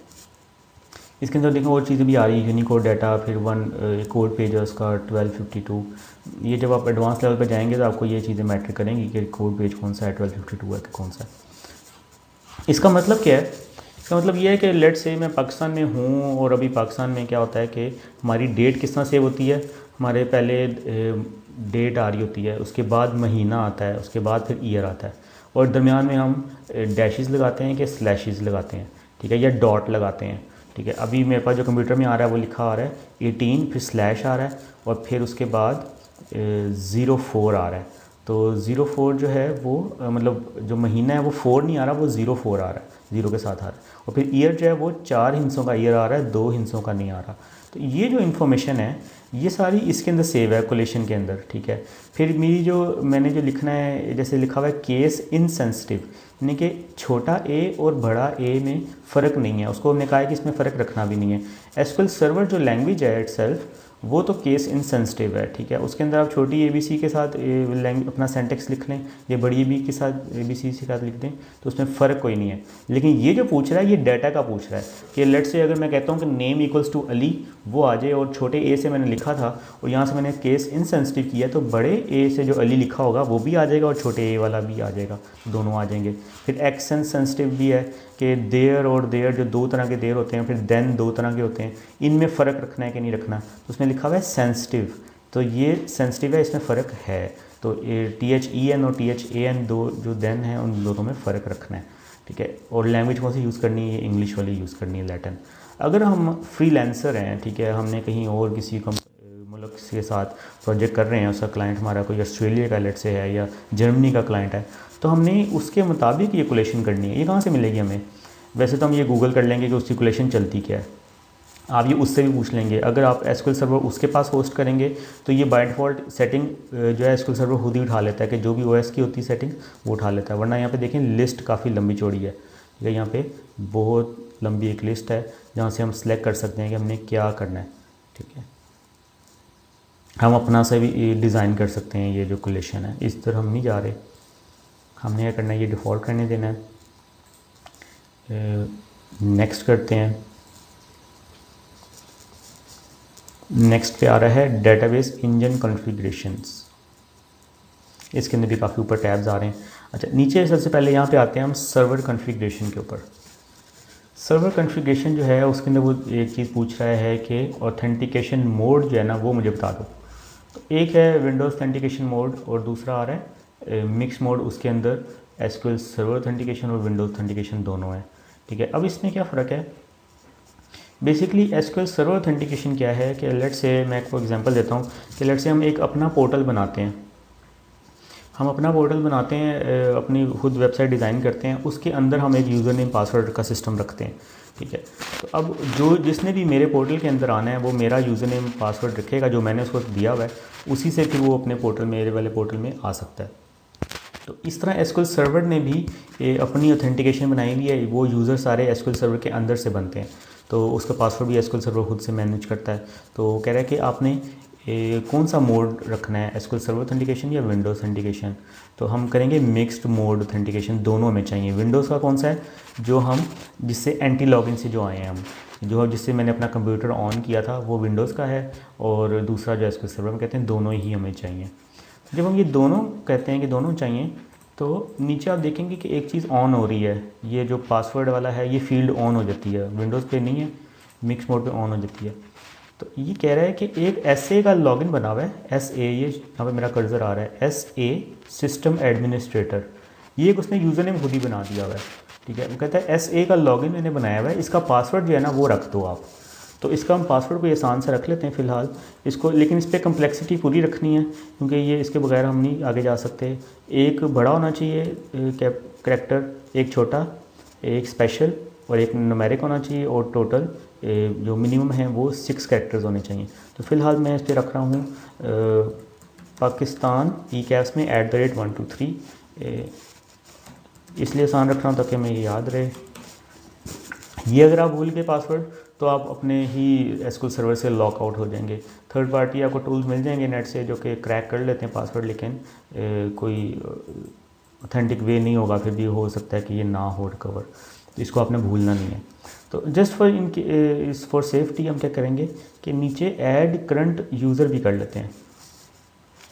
इसके अंदर देखो और चीज़ें भी आ रही है, यूनिकोड डाटा, फिर कोड पेज है उसका 1252। ये जब आप एडवांस लेवल पर जाएंगे तो आपको ये चीज़ें मैटर करेंगी कि कोड पेज कौन सा है, 1252 है कि कौन सा है। इसका मतलब क्या है, इसका मतलब ये है कि लेट से मैं पाकिस्तान में हूँ और अभी पाकिस्तान में क्या होता है कि हमारी डेट किस तरह सेव होती है, हमारे पहले डेट आ रही होती है, उसके बाद महीना आता है, उसके बाद फिर ईयर आता है, और दरमियान में हम डैशेस लगाते हैं कि स्लैशेस लगाते हैं। ठीक है, या डॉट लगाते हैं। ठीक है, अभी मेरे पास जो कंप्यूटर में आ रहा है वो लिखा आ रहा है 18, फिर स्लैश आ रहा है और फिर उसके बाद 04 आ रहा है। तो 04 जो है वो मतलब जो महीना है वो 4 नहीं आ रहा, वो 04 आ रहा है, 0 के साथ आ रहा है। और फिर ईयर जो है वो 4 हिस्सों का ईयर आ रहा है, 2 हिस्सों का नहीं आ रहा। तो ये जो इन्फॉर्मेशन है ये सारी इसके अंदर सेव है कोलेशन के अंदर। ठीक है, फिर मेरी जो मैंने जो लिखना है, जैसे लिखा हुआ है केस इनसेंसिटिव, यानी कि छोटा a और बड़ा a में फ़र्क नहीं है, उसको हमने कहा है कि इसमें फ़र्क रखना भी नहीं है। एसक्यूएल सर्वर जो लैंग्वेज है इटसेल्फ वो तो केस इनसेंसिटिव है। ठीक है, उसके अंदर आप छोटी ABC के साथ अपना सेंटेक्स लिख लें या बड़ी AB के साथ ABC के साथ लिख दें, तो उसमें फ़र्क कोई नहीं है। लेकिन ये जो पूछ रहा है ये डाटा का पूछ रहा है कि लेट से अगर मैं कहता हूँ कि नेम इक्वल्स टू अली वो आ जाए, और छोटे a से मैंने लिखा था और यहाँ से मैंने केस इनसेंसिटिव किया, तो बड़े a से जो अली लिखा होगा वो भी आ जाएगा और छोटे a वाला भी आ जाएगा, दोनों आ जाएंगे। फिर एक्सेंट सेंसिटिव भी है कि देयर और देयर जो 2 तरह के देयर होते हैं, फिर देन 2 तरह के होते हैं, इनमें फ़र्क रखना है कि नहीं रखना। तो उसमें लिखा हुआ है सेंसिटिव, तो ये सेंसिटिव है, इसमें फ़र्क है। तो THEN और THAN दो जो देन है उन दोनों में फ़र्क रखना है। ठीक है, और लैंग्वेज कौन सी यूज़ करनी है, इंग्लिश वाली यूज़ करनी है, लैटिन। अगर हम फ्रीलांसर हैं, ठीक है, हमने कहीं और किसी मुल्क के साथ प्रोजेक्ट कर रहे हैं, उसका क्लाइंट हमारा कोई ऑस्ट्रेलिया का लेट से है या जर्मनी का क्लाइंट है, तो हमने उसके मुताबिक ये कोलेशन करनी है। ये कहाँ से मिलेगी हमें, वैसे तो हम ये गूगल कर लेंगे कि उसकी कोलेशन चलती क्या है। आप ये उससे भी पूछ लेंगे। अगर आप एसक्यूएल सर्वर उसके पास होस्ट करेंगे तो ये बाय डिफ़ॉल्ट सेटिंग जो है एसक्यूएल सर्वर खुद ही उठा लेता है कि जो भी ओएस की होती है सेटिंग वो उठा लेता है। वरना यहाँ पे देखें लिस्ट काफ़ी लंबी चौड़ी है, ठीक है। यहाँ पे बहुत लंबी एक लिस्ट है जहाँ से हम सेलेक्ट कर सकते हैं कि हमने क्या करना है, ठीक है। हम अपना से भी डिज़ाइन कर सकते हैं। ये जो कोलेशन है इस तरह हम नहीं जा रहे, हमने क्या करना है, ये डिफ़ॉल्ट करने देना है। नेक्स्ट करते हैं। नेक्स्ट पे आ रहा है डेटाबेस इंजन कॉन्फ़िगरेशंस। इसके अंदर भी काफ़ी ऊपर टैब्स आ रहे हैं। अच्छा, नीचे सबसे पहले यहाँ पे आते हैं हम सर्वर कॉन्फ़िगरेशन के ऊपर। सर्वर कॉन्फ़िगरेशन जो है उसके अंदर वो एक चीज़ पूछ रहा है कि ऑथेंटिकेशन मोड जो है ना वो मुझे बता दो। तो एक है विंडोज़ ऑथेंटिकेशन मोड और दूसरा आ रहा है मिक्स मोड। उसके अंदर एसक्यूएल सर्वर ऑथेंटिकेशन और विंडोज़ ऑथेंटिकेशन दोनों है, ठीक है। अब इसमें क्या फ़र्क है, बेसिकली एसक्यूएल सर्वर ऑथेंटिकेशन क्या है कि लेट से मैं आपको एग्जांपल देता हूँ कि लेट से हम एक अपना पोर्टल बनाते हैं। हम अपना पोर्टल बनाते हैं, अपनी खुद वेबसाइट डिज़ाइन करते हैं, उसके अंदर हम एक यूज़र नेम पासवर्ड का सिस्टम रखते हैं, ठीक है। तो अब जो जिसने भी मेरे पोर्टल के अंदर आना है वो मेरा यूज़र नेम पासवर्ड रखेगा जो मैंने उसको दिया हुआ है, उसी से फिर वो अपने पोर्टल मेरे वाले पोर्टल में आ सकता है। तो इस तरह एसक्यूएल सर्वर ने भी अपनी ऑथेंटिकेशन बनाई हुई है। वो यूज़र सारे एसक्यूएल सर्वर के अंदर से बनते हैं, तो उसका पासवर्ड भी एसक्यूएल सर्वर खुद से मैनेज करता है। तो कह रहा है कि आपने कौन सा मोड रखना है, एसक्यूएल सर्वर ऑथेंटिकेशन या विंडोज़ ऑथेंटिकेशन। तो हम करेंगे मिक्स्ड मोड ऑथेंटिकेशन, दोनों में चाहिए। विंडोज़ का कौन सा है, जो हम जिससे एंटी लॉगिन से जो आए हैं हम, जो जिससे मैंने अपना कंप्यूटर ऑन किया था वो विंडोज़ का है, और दूसरा जो एसक्यूएल सर्वर में कहते हैं दोनों ही हमें चाहिए। जब हम ये दोनों कहते हैं कि दोनों चाहिए, तो नीचे आप देखेंगे कि एक चीज़ ऑन हो रही है, ये जो पासवर्ड वाला है ये फील्ड ऑन हो जाती है, विंडोज़ पे नहीं है, मिक्स मोड पे ऑन हो जाती है। तो ये कह रहा है कि एक SA का लॉगिन बना हुआ है, SA, ये यहाँ पे मेरा कर्सर आ रहा है, SA सिस्टम एडमिनिस्ट्रेटर, ये एक उसने यूज़र नेम खुद ही बना दिया हुआ है, ठीक है। वो कहता है SA का लॉगिन मैंने बनाया हुआ है, इसका पासवर्ड जो है ना वो रख दो आप। तो इसका हम पासवर्ड को आसान से रख लेते हैं फ़िलहाल इसको, लेकिन इस पर कम्प्लेक्सिटी पूरी रखनी है क्योंकि ये इसके बगैर हम नहीं आगे जा सकते। एक बड़ा होना चाहिए कैरेक्टर, एक छोटा, एक स्पेशल और एक न्यूमेरिक होना चाहिए, और टोटल जो मिनिमम है वो 6 कैरेक्टर्स होने चाहिए। तो फ़िलहाल मैं इस पर रख रहा हूँ पाकिस्तान ECAPS में @123, इसलिए आसान रख रहा हूँ ताकि हमें ये याद रहे। ये अगर आप भूल गए पासवर्ड तो आप अपने ही एसक्यूएल सर्वर से लॉक आउट हो जाएंगे। थर्ड पार्टी आपको टूल्स मिल जाएंगे नेट से जो कि क्रैक कर लेते हैं पासवर्ड, लेकिन कोई ऑथेंटिक वे नहीं होगा, फिर भी हो सकता है कि ये ना हो रिकवर, तो इसको आपने भूलना नहीं है। तो जस्ट फॉर सेफ्टी हम क्या करेंगे कि नीचे ऐड करंट यूज़र भी कर लेते हैं।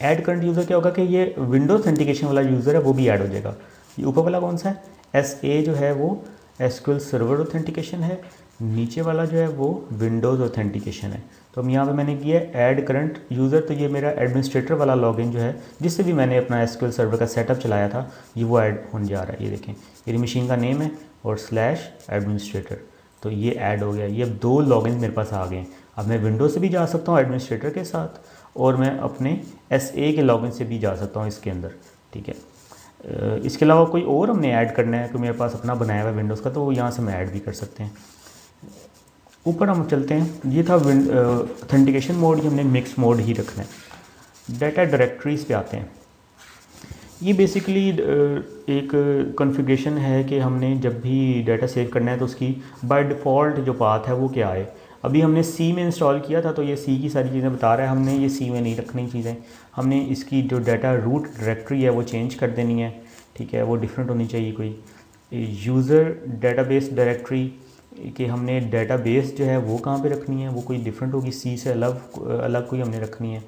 ऐड करंट यूज़र क्या होगा कि ये विंडोज ऑथेंटिकेशन वाला यूज़र है वो भी ऐड हो जाएगा। ये ऊपर वाला कौन सा है, SA जो है वो एसक्यूएल सर्वर ऑथेंटिकेशन है, नीचे वाला जो है वो विंडोज़ ऑथेंटिकेशन है। तो हम यहाँ पे मैंने किया ऐड करंट यूज़र, तो ये मेरा एडमिनिस्ट्रेटर वाला लॉगिन जो है जिससे भी मैंने अपना एसक्यूएल सर्वर का सेटअप चलाया था ये वो ऐड होने जा रहा है। ये देखें मेरी मशीन का नेम है और /एडमिनिस्ट्रेटर, तो ये ऐड हो गया। ये अब 2 लॉगिन मेरे पास आ गए हैं। अब मैं विंडोज़ से भी जा सकता हूँ एडमिनिस्ट्रेटर के साथ, और मैं अपने SA के लॉगिन से भी जा सकता हूँ इसके अंदर, ठीक है। इसके अलावा कोई और हमने ऐड करना है तो मेरे पास अपना बनाया हुआ विंडोज़ का, तो वो यहाँ से हम ऐड भी कर सकते हैं। ऊपर हम चलते हैं, ये था ऑथेंटिकेशन मोड, ये हमने मिक्स मोड ही रखना है। डाटा डायरेक्टरीज़ पे आते हैं। ये बेसिकली एक कॉन्फ़िगरेशन है कि हमने जब भी डाटा सेव करना है तो उसकी बाय डिफ़ॉल्ट जो पाथ है वो क्या है। अभी हमने C में इंस्टॉल किया था तो ये C की सारी चीज़ें बता रहा है, हमने ये C में नहीं रखनी चीज़ें, हमने इसकी जो डाटा रूट डायरेक्टरी है वो चेंज कर देनी है, ठीक है। वो डिफरेंट होनी चाहिए। कोई यूज़र डेटाबेस डायरेक्टरी कि हमने डेटाबेस जो है वो कहाँ पे रखनी है, वो कोई डिफरेंट होगी, C से अलग कोई हमने रखनी है।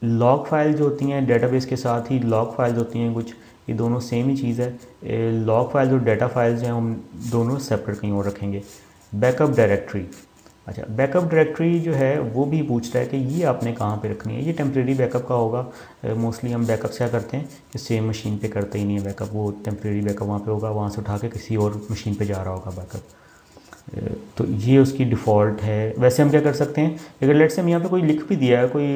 लॉग फाइल जो होती हैं डेटाबेस के साथ ही लॉग फाइल्स होती हैं कुछ, ये दोनों सेम ही चीज़ है। लॉग फाइल्स और डाटा फाइल्स हैं हम दोनों सेपरेट कहीं और रखेंगे। बैकअप डायरेक्टरी, अच्छा बैकअप डायरेक्टरी जो है वो भी पूछता है कि ये आपने कहाँ पे रखनी है। ये टेम्प्रेरी बैकअप का होगा, मोस्टली हम बैकअप क्या करते हैं कि सेम मशीन पे करते ही नहीं है बैकअप, वो टेम्प्रेरी बैकअप वहाँ पे होगा, वहाँ से उठा के किसी और मशीन पे जा रहा होगा बैकअप। तो ये उसकी डिफ़ॉल्ट है। वैसे हम क्या कर सकते हैं, अगर लेट से हम यहाँ पे कोई लिख भी दिया है, कोई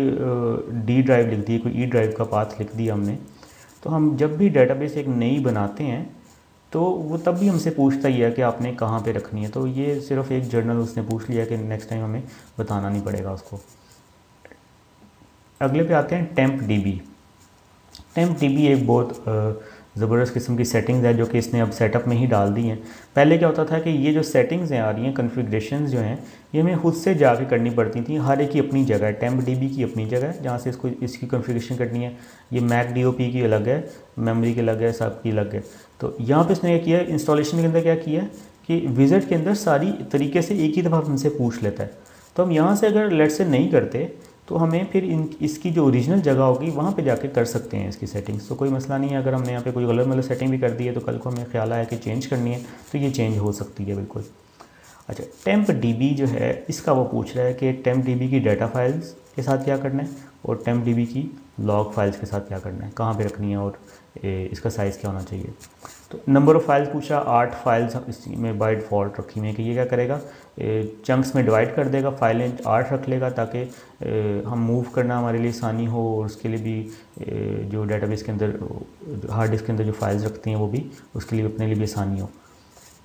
D ड्राइव लिख दी है, कोई E ड्राइव का पाथ लिख दिया हमने, तो हम जब भी डेटाबेस एक नई बनाते हैं तो वो तब भी हमसे पूछता ही है कि आपने कहाँ पे रखनी है। तो ये सिर्फ एक जर्नल उसने पूछ लिया कि नेक्स्ट टाइम हमें बताना नहीं पड़ेगा उसको। अगले पे आते हैं टेम्प डीबी। टेम्प डीबी एक बहुत ज़बरदस्त किस्म की सेटिंग्स है जो कि इसने अब सेटअप में ही डाल दी हैं। पहले क्या होता था कि ये जो सेटिंग्स हैं आ रही हैं, कन्फिग्रेशंस जो हैं, ये हमें खुद से जाके करनी पड़ती थी। हर एक की अपनी जगह है, टेम्प डीबी की अपनी जगह है जहाँ से इसकी कन्फिग्रेशन करनी है। ये मैक डीओपी की अलग है, मेमोरी की अलग है, सब की अलग है। तो यहाँ पर इसने क्या किया, इंस्टॉलेशन के अंदर क्या किया कि विज़िट के अंदर सारी तरीके से एक ही दफ़ा हमसे पूछ लेता है। तो हम यहाँ से अगर लेट से नहीं करते तो हमें फिर इसकी जो ओरिजिनल जगह होगी वहाँ पे जाके कर सकते हैं इसकी सेटिंग्स। तो कोई मसला नहीं है। अगर हमने यहाँ पे कोई गलत मतलब सेटिंग भी कर दी है तो कल को हमें ख्याल आया कि चेंज करनी है तो ये चेंज हो सकती है बिल्कुल। अच्छा, टेम्प डीबी जो है इसका वो पूछ रहा है कि टेम्प डीबी की डाटा फाइल्स के साथ क्या करना है और टेम्प डीबी की लॉग फाइल्स के साथ क्या करना है, कहाँ पे रखनी है और इसका साइज़ क्या होना चाहिए। तो नंबर ऑफ़ फाइल्स पूछा, 8 फाइल्स इसमें बाय डिफ़ॉल्ट रखी हुई हैं कि ये क्या करेगा, चंक्स में डिवाइड कर देगा, फाइलें 8 रख लेगा ताकि हम मूव करना हमारे लिए आसानी हो और उसके लिए भी जो डेटाबेस के अंदर हार्ड डिस्क के अंदर जो फाइल्स रखती हैं वो भी उसके लिए अपने लिए भी आसानी हो।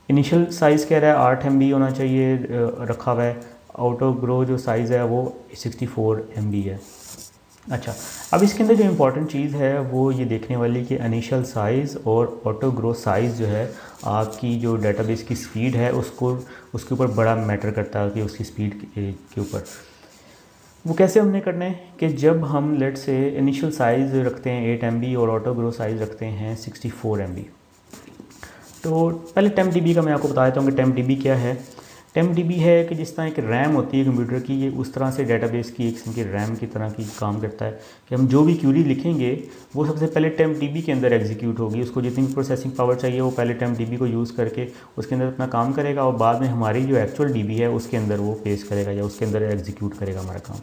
इनिशियल साइज़ कह रहा है 8 MB होना चाहिए रखा हुआ है। ऑटो ग्रो जो साइज़ है वो 64 MB है। अच्छा, अब इसके अंदर जो इम्पोर्टेंट चीज़ है वो ये देखने वाली कि इनिशियल साइज़ और ऑटो ग्रो साइज़ जो है आपकी जो डेटाबेस की स्पीड है उसके ऊपर बड़ा मैटर करता है कि उसकी स्पीड के ऊपर। वो कैसे हमने करना है कि जब हम लेट से इनिशियल साइज़ रखते हैं 8 MB और ऑटो ग्रो साइज़ रखते हैं 64 MB। तो पहले टेम्प डीबी का मैं आपको बता देता हूँ कि टेम्प डीबी क्या है। टेम्प डीबी है कि जिस तरह एक रैम होती है कंप्यूटर की, ये उस तरह से डेटाबेस की एक किस्म की रैम की तरह की काम करता है कि हम जो भी क्यूरी लिखेंगे वो सबसे पहले टेम्प डीबी के अंदर एग्जीक्यूट होगी। उसको जितनी भी प्रोसेसिंग पावर चाहिए वो पहले टेम्प डीबी को यूज़ करके उसके अंदर अपना काम करेगा और बाद में हमारी जो एक्चुअल डीबी है उसके अंदर वो पेश करेगा या उसके अंदर एग्जीक्यूट करेगा हमारा काम।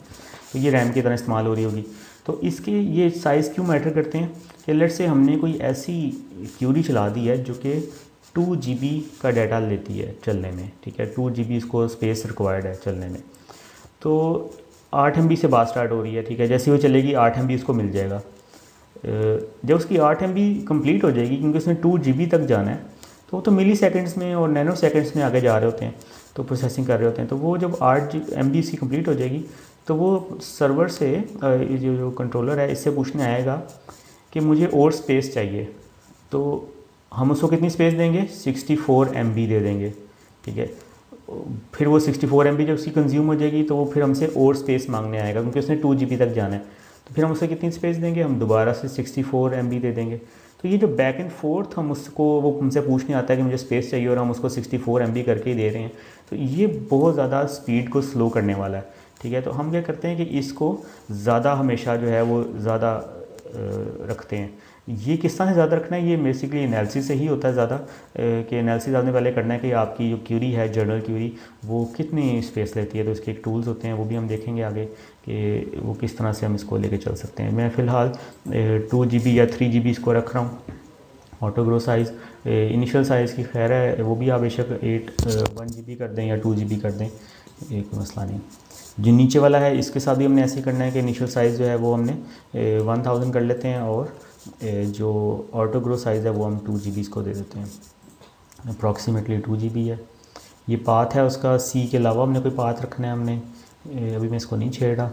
तो ये रैम की तरह इस्तेमाल हो रही होगी। तो इसके ये साइज़ क्यों मैटर करते हैं कि लेट से हमने कोई ऐसी क्यूरी चला दी है जो कि 2 GB का डाटा लेती है चलने में, ठीक है, 2 GB इसको स्पेस रिक्वायर्ड है चलने में। तो 8 MB से बात स्टार्ट हो रही है, ठीक है, जैसे वो चलेगी 8 MB इसको मिल जाएगा। जब उसकी 8 MB कंप्लीट हो जाएगी, क्योंकि उसमें 2 GB तक जाना है, तो वो तो मिली सेकेंड्स में और नैनो सेकेंड्स में आगे जा रहे होते हैं, तो प्रोसेसिंग कर रहे होते हैं। तो वो जब 8 MB इसकी कंप्लीट हो जाएगी तो वो सर्वर से जो कंट्रोलर है इससे पूछने आएगा कि मुझे और स्पेस चाहिए। तो हम उसको कितनी स्पेस देंगे, 64 MB दे देंगे, ठीक है। फिर वो 64 MB जब उसकी कंज्यूम हो जाएगी तो वो फिर हमसे और स्पेस मांगने आएगा क्योंकि उसने 2 GB तक जाना है। तो फिर हम उससे कितनी स्पेस देंगे, हम दोबारा से 64 MB दे देंगे। तो ये जो बैक एंड फोर्थ हम उसको वो हमसे पूछने आता है कि मुझे स्पेस चाहिए और हम उसको 64 MB करके ही दे रहे हैं, तो ये बहुत ज़्यादा स्पीड को स्लो करने वाला है, ठीक है। तो हम क्या करते हैं कि इसको ज़्यादा हमेशा जो है वो ज़्यादा रखते हैं। ये किस तरह से ज़्यादा रखना है, ये बेसिकली एनालिसिस से ही होता है ज़्यादा कि एनालिसिस आपने पहले करना है कि आपकी जो क्यूरी है जर्नल क्यूरी वो कितनी स्पेस लेती है। तो इसके एक टूल्स होते हैं वो भी हम देखेंगे आगे कि वो किस तरह से हम इसको लेके चल सकते हैं। मैं फ़िलहाल 2 GB या 3 GB इसको रख रहा हूँ। Auto grow size initial size की खैर है, वो भी आप बेशक 1 GB कर दें या 2 GB कर दें, कोई मसला नहीं। जो नीचे वाला है इसके साथ भी हमने ऐसे ही करना है कि इनिशियल साइज़ जो है वो हमने 1000 कर लेते हैं और जो ऑटो ग्रो साइज़ है वो हम 2 GB को दे देते हैं। अप्रॉक्सीमेटली 2 GB है। ये पाथ है उसका, सी के अलावा हमने कोई पाथ रखना है हमने, अभी मैं इसको नहीं छेड़ रहा,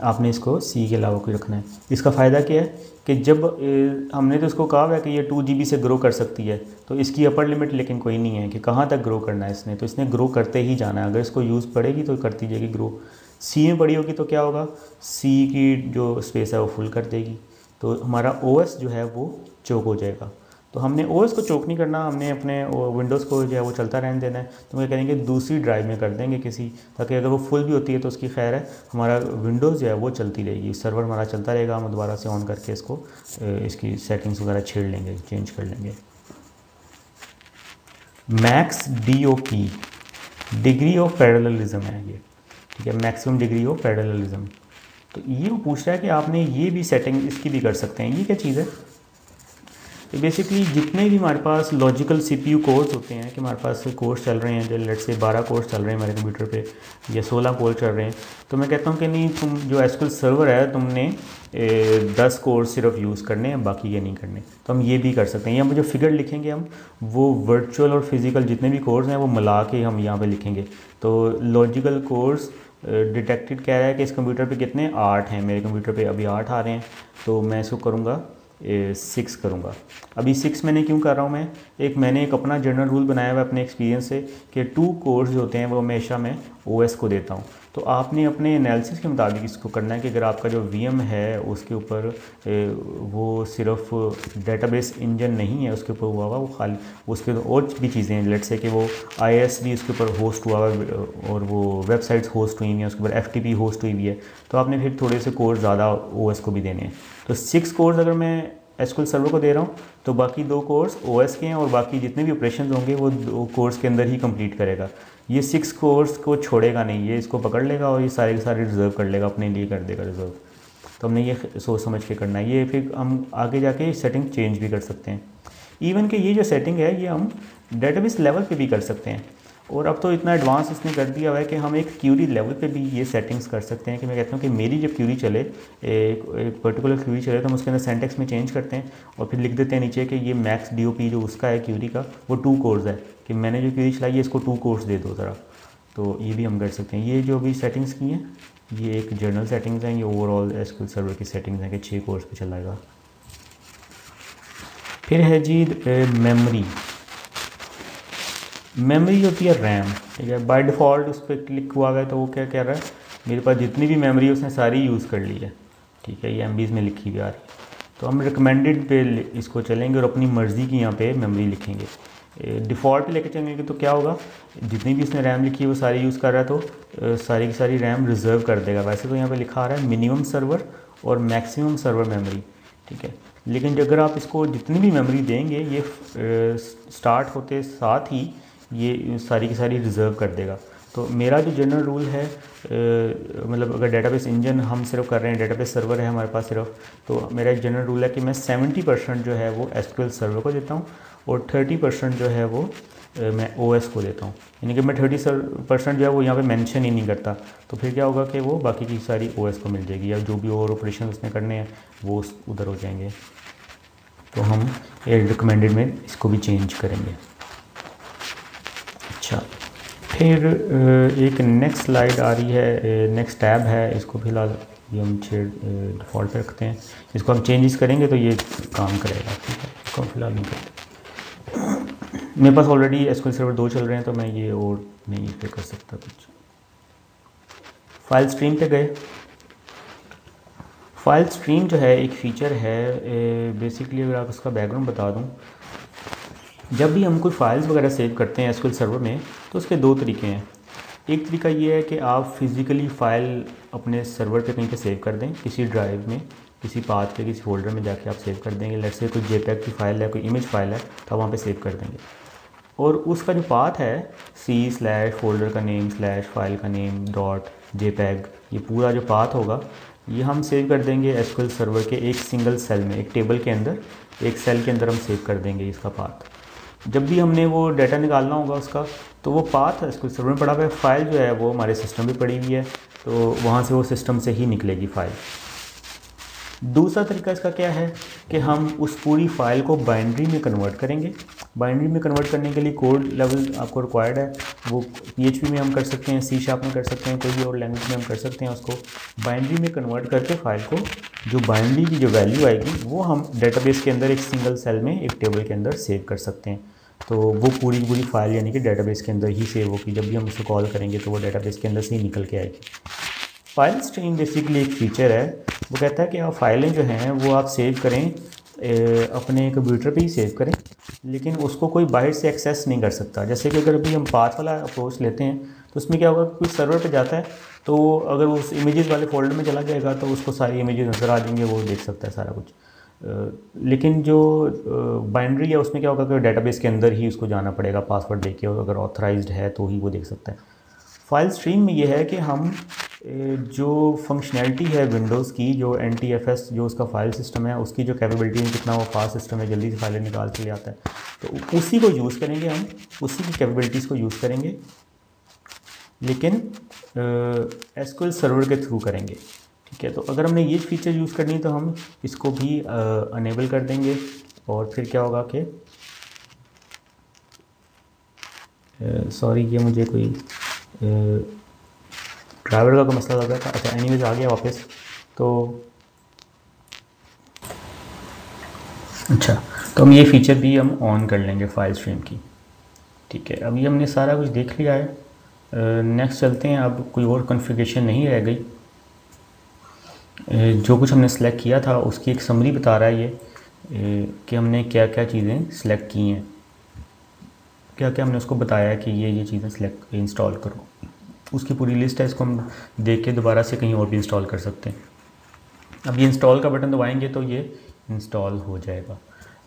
आपने इसको सी के अलावा कोई रखना है। इसका फ़ायदा क्या है कि जब हमने तो इसको कहा है कि ये 2 GB से ग्रो कर सकती है, तो इसकी अपर लिमिट लेकिन कोई नहीं है कि कहाँ तक ग्रो करना है इसने, तो इसने ग्रो करते ही जाना है। अगर इसको यूज़ पड़ेगी तो करती जाएगी ग्रो। सी में पड़ी होगी तो क्या होगा, सी की जो स्पेस है वो फुल कर देगी, तो हमारा ओएस जो है वो चोक हो जाएगा। तो हमने ओएस को चोक नहीं करना, हमने अपने विंडोज़ को जो है वो चलता रहने देना है। तो मैं करेंगे दूसरी ड्राइव में कर देंगे किसी, ताकि अगर वो फुल भी होती है तो उसकी खैर है, हमारा विंडोज़ जो है वो चलती रहेगी, सर्वर हमारा चलता रहेगा। हम दोबारा से ऑन करके इसको इसकी सेटिंग्स वगैरह छेड़ लेंगे, चेंज कर लेंगे। Max DOP degree of parallelism है ये, ठीक है, मैक्सिमम डिग्री ऑफ पैरेललिज्म। तो ये वो पूछ रहा है कि आपने ये भी सेटिंग इसकी भी कर सकते हैं। ये क्या चीज़ है, बेसिकली जितने भी हमारे पास लॉजिकल सीपीयू कोर्स होते हैं कि हमारे पास कोर्स चल रहे हैं, जो लेट से 12 कोर्स चल रहे हैं हमारे कंप्यूटर पे या 16 कोर्स चल रहे हैं, तो मैं कहता हूँ कि नहीं, तुम जो एसक्यूएल सर्वर है तुमने 10 कोर्स सिर्फ यूज़ करने हैं, बाकी ये नहीं करने। तो हम ये भी कर सकते हैं। यहाँ पर जो फिगर लिखेंगे हम, वो वर्चुअल और फिज़िकल जितने भी कोर्स हैं वो मिला के हम यहाँ पर लिखेंगे। तो लॉजिकल कोर्स डिटेक्टेड कह रहा है कि इस कंप्यूटर पे कितने 8 हैं, मेरे कंप्यूटर पे अभी 8 आ रहे हैं, तो मैं इसको करूँगा 6 करूँगा। अभी 6 मैंने क्यों कर रहा हूँ मैंने एक अपना जनरल रूल बनाया हुआ है अपने एक्सपीरियंस से कि 2 कोर्स जो होते हैं वो हमेशा मैं ओएस को देता हूँ। तो आपने अपने एनालिसिस के मुताबिक इसको करना है कि अगर आपका जो वीएम है उसके ऊपर वो सिर्फ डेटाबेस इंजन नहीं है उसके ऊपर हुआ हुआ, वो खाली उस पर और भी चीज़ें हैं, लेट्स से कि वो आईएस भी उसके ऊपर होस्ट हुआ हुआ और वो वेबसाइट्स होस्ट हुई हुई हैं, उसके ऊपर एफटीपी होस्ट हुई हुई है, तो आपने फिर थोड़े से कोर्स ज़्यादा ओएस को भी देने हैं। तो 6 कोर्स अगर मैं एसक्यूएल सर्वर को दे रहा हूँ तो बाकी 2 कोर्स ओएस के हैं और बाकी जितने भी ऑपरेशंस होंगे वो 2 कोर्स के अंदर ही कंप्लीट करेगा। ये 6 कोर्स को छोड़ेगा नहीं, ये इसको पकड़ लेगा और ये सारे के सारे रिजर्व कर लेगा, अपने लिए कर देगा रिजर्व। तो हमने ये सोच समझ के करना है। ये फिर हम आगे जाके सेटिंग चेंज भी कर सकते हैं। इवन कि ये जो सेटिंग है ये हम डेटाबेस लेवल पे भी कर सकते हैं, और अब तो इतना एडवांस इसने कर दिया हुआ है कि हम एक क्यूरी लेवल पे भी ये सेटिंग्स कर सकते हैं कि मैं कहता हूँ कि मेरी जब क्यूरी चले, एक पर्टिकुलर क्यूरी चले, तो हम उसके अंदर सिंटैक्स में चेंज करते हैं और फिर लिख देते हैं नीचे कि ये मैक्स डीओपी जो उसका है क्यूरी का वो 2 कोर्स है, कि मैंने जो क्यूरी चलाई है इसको 2 कोर्स दे दो ज़रा। तो ये भी हम कर सकते हैं। ये जो भी सेटिंग्स की हैं ये एक जनरल सेटिंग्स हैं, ये ओवरऑल एसक्यूएल सर्वर की सेटिंग्स हैं कि 6 कोर्स पर चलाएगा। फिर है जी मेमोरी होती है रैम, ठीक है। बाय डिफ़ॉल्ट उस पर क्लिक हुआ है तो वो क्या कह रहा है, मेरे पास जितनी भी मेमोरी उसने सारी यूज़ कर ली है, ठीक है, ये एमबीज़ में लिखी हुई आ रही है। तो हम रिकमेंडेड पे इसको चलेंगे और अपनी मर्ज़ी की यहाँ पे मेमोरी लिखेंगे। डिफ़ॉल्ट पे लेके चलेंगे तो क्या होगा, जितनी भी इसने रैम लिखी है वो सारी यूज़ कर रहा है, तो सारी की सारी रैम रिज़र्व कर देगा। वैसे तो यहाँ पर लिखा आ रहा है मिनिमम सर्वर और मैक्सिमम सर्वर मेमोरी, ठीक है। लेकिन अगर आप इसको जितनी भी मेमोरी देंगे ये स्टार्ट होते साथ ही ये सारी की सारी रिज़र्व कर देगा। तो मेरा जो जनरल रूल है, मतलब अगर डेटाबेस इंजन हम सिर्फ कर रहे हैं, डेटाबेस सर्वर है हमारे पास सिर्फ, तो मेरा एक जनरल रूल है कि मैं 70% जो है वो एसक्यूएल सर्वर को देता हूँ और 30% जो है वो मैं ओएस को देता हूँ। यानी कि मैं 30% जो है वो यहाँ पे मेंशन ही नहीं करता, तो फिर क्या होगा कि वो बाकी की सारी ओएस को मिल जाएगी, या जो भी और ऑपरेशन उसमें करने हैं वो उधर हो जाएंगे। तो हम रिकमेंडेड में इसको भी चेंज करेंगे। अच्छा, फिर एक नेक्स्ट स्लाइड आ रही है, नेक्स्ट टैब है, इसको फिलहाल ये हम डिफ़ॉल्ट पे रखते हैं। इसको हम चेंजेस करेंगे तो ये काम करेगा, ठीक है। इसको फिलहाल नहीं करते, मेरे पास ऑलरेडी एसक्यूएल सर्वर 2 चल रहे हैं तो मैं ये और नहीं इस पर कर सकता कुछ। फाइल स्ट्रीम पे गए। फाइल स्ट्रीम जो है एक फ़ीचर है, बेसिकली अगर आप उसका बैकग्राउंड बता दूं, जब भी हम कोई फाइल्स वगैरह सेव करते हैं एसक्यूएल सर्वर में तो उसके 2 तरीके हैं। एक तरीका ये है कि आप फिज़िकली फ़ाइल अपने सर्वर पे कहीं पे सेव कर दें, किसी ड्राइव में, किसी पाथ पे, किसी फोल्डर में जाके आप सेव कर देंगे। लेट्स से कोई जेपीईजी की फ़ाइल है, कोई इमेज फ़ाइल है, तो आप वहाँ पे सेव कर देंगे। और उसका जो पाथ है C/फोल्डर का नेम /फाइल का नेम .jpeg, ये पूरा जो पाथ होगा ये हम सेव कर देंगे एसक्यूएल सर्वर के एक सिंगल सेल में, एक टेबल के अंदर, एक सेल के अंदर हम सेव कर देंगे इसका पाथ। जब भी हमने वो डाटा निकालना होगा उसका, तो वो पाथ एसक्यूएल सर्वर में पड़ा हुआ है, फ़ाइल जो है वो हमारे सिस्टम में पड़ी हुई है, तो वहाँ से वो सिस्टम से ही निकलेगी फ़ाइल। दूसरा तरीका इसका क्या है कि हम उस पूरी फ़ाइल को बाइनरी में कन्वर्ट करेंगे। बाइनरी में कन्वर्ट करने के लिए कोड लेवल आपको रिक्वायर्ड है, वो PHP में हम कर सकते हैं, C# में कर सकते हैं, कोई भी और लैंग्वेज में हम कर सकते हैं। उसको बाइनरी में कन्वर्ट करके फ़ाइल को, जो बाइनरी की जो वैल्यू आएगी वो हम डेटाबेस के अंदर एक सिंगल सेल में, एक टेबल के अंदर सेव कर सकते हैं। तो वो पूरी फ़ाइल यानी कि डेटाबेस के अंदर ही सेव होगी। जब भी हम उसे कॉल करेंगे तो वो डेटाबेस के अंदर से ही निकल के आएगी। फाइल स्ट्रीम बेसिकली एक फ़ीचर है, वो कहता है कि आप फाइलें जो हैं वो आप सेव करें, अपने कंप्यूटर पे ही सेव करें, लेकिन उसको कोई बाहर से एक्सेस नहीं कर सकता। जैसे कि अगर अभी हम पाथ वाला अप्रोच लेते हैं तो उसमें क्या होगा कि कोई सर्वर पे जाता है तो अगर उस इमेजेस वाले फोल्डर में चला जाएगा तो उसको सारी इमेजेस नज़र आ जाएंगे, वो देख सकता है सारा कुछ। लेकिन जो बाइनरी है उसमें क्या होगा कि डेटाबेस के अंदर ही उसको जाना पड़ेगा पासवर्ड देके, और अगर ऑथराइज्ड है तो ही वो देख सकता है। फाइल स्ट्रीम में ये है कि हम जो फंक्शनैलिटी है विंडोज़ की, जो NTFS जो उसका फ़ाइल सिस्टम है, उसकी जो कैपेबिलिटी है, कितना वो फास्ट सिस्टम है, जल्दी से फाइलें निकाल के ले आता है, तो उसी को यूज़ करेंगे हम, उसी की कैपेबिलिटीज़ को यूज़ करेंगे, लेकिन SQL सर्वर के थ्रू करेंगे। ठीक है, तो अगर हमने ये फीचर यूज़ करनी है तो हम इसको भी अनेबल कर देंगे, और फिर क्या होगा कि सॉरी ये मुझे कोई ड्राइवर का कोई मसला लग रहा था। अच्छा, एनीवेज आ गया वापस। तो अच्छा, तो हम ये फीचर भी हम ऑन कर लेंगे फाइल स्ट्रीम की। ठीक है, अभी हमने सारा कुछ देख लिया है। नेक्स्ट चलते हैं। अब कोई और कॉन्फ़िगरेशन नहीं रह गई। जो कुछ हमने सेलेक्ट किया था उसकी एक समरी बता रहा है ये कि हमने क्या क्या चीज़ें सेलेक्ट की हैं, क्या क्या हमने उसको बताया है कि ये चीज़ें सेलेक्ट इंस्टॉल करो। उसकी पूरी लिस्ट है, इसको हम देख के दोबारा से कहीं और भी इंस्टॉल कर सकते हैं। अब ये इंस्टॉल का बटन दबाएंगे तो ये इंस्टॉल हो जाएगा।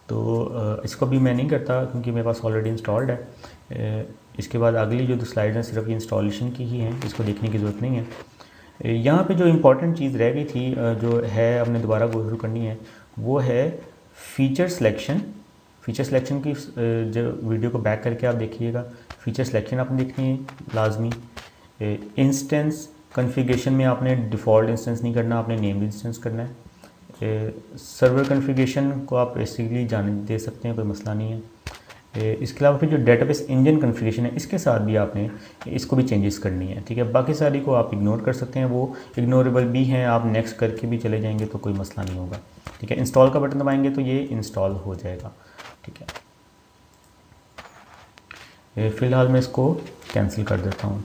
तो इसको भी मैं नहीं करता क्योंकि मेरे पास ऑलरेडी इंस्टॉल्ड है। इसके बाद अगली जो स्लाइड हैं सिर्फ ये इंस्टॉलेशन की ही हैं, इसको देखने की ज़रूरत नहीं है। यहाँ पे जो इम्पोर्टेंट चीज़ रह गई थी, जो है हमने दोबारा गो थ्रू करनी है, वो है फ़ीचर सिलेक्शन। फ़ीचर सिलेक्शन की जो वीडियो को बैक करके आप देखिएगा, फ़ीचर सिलेक्शन आपने देखनी है लाजमी। इंस्टेंस कॉन्फ़िगरेशन में आपने डिफ़ॉल्ट इंस्टेंस नहीं करना, आपने नेम्ड इंस्टेंस करना है। सर्वर कॉन्फ़िगरेशन को आप बेसिकली जाने दे सकते हैं, कोई मसला नहीं है। इसके अलावा फिर जो डेटाबेस इंजन कॉन्फ़िगरेशन है, इसके साथ भी आपने इसको भी चेंजेस करनी है। ठीक है, बाकी सारी को आप इग्नोर कर सकते हैं, वो इग्नोरेबल भी हैं, आप नेक्स्ट करके भी चले जाएंगे तो कोई मसला नहीं होगा। ठीक है, इंस्टॉल का बटन दबाएंगे तो ये इंस्टॉल हो जाएगा। ठीक है, फ़िलहाल मैं इसको कैंसिल कर देता हूँ।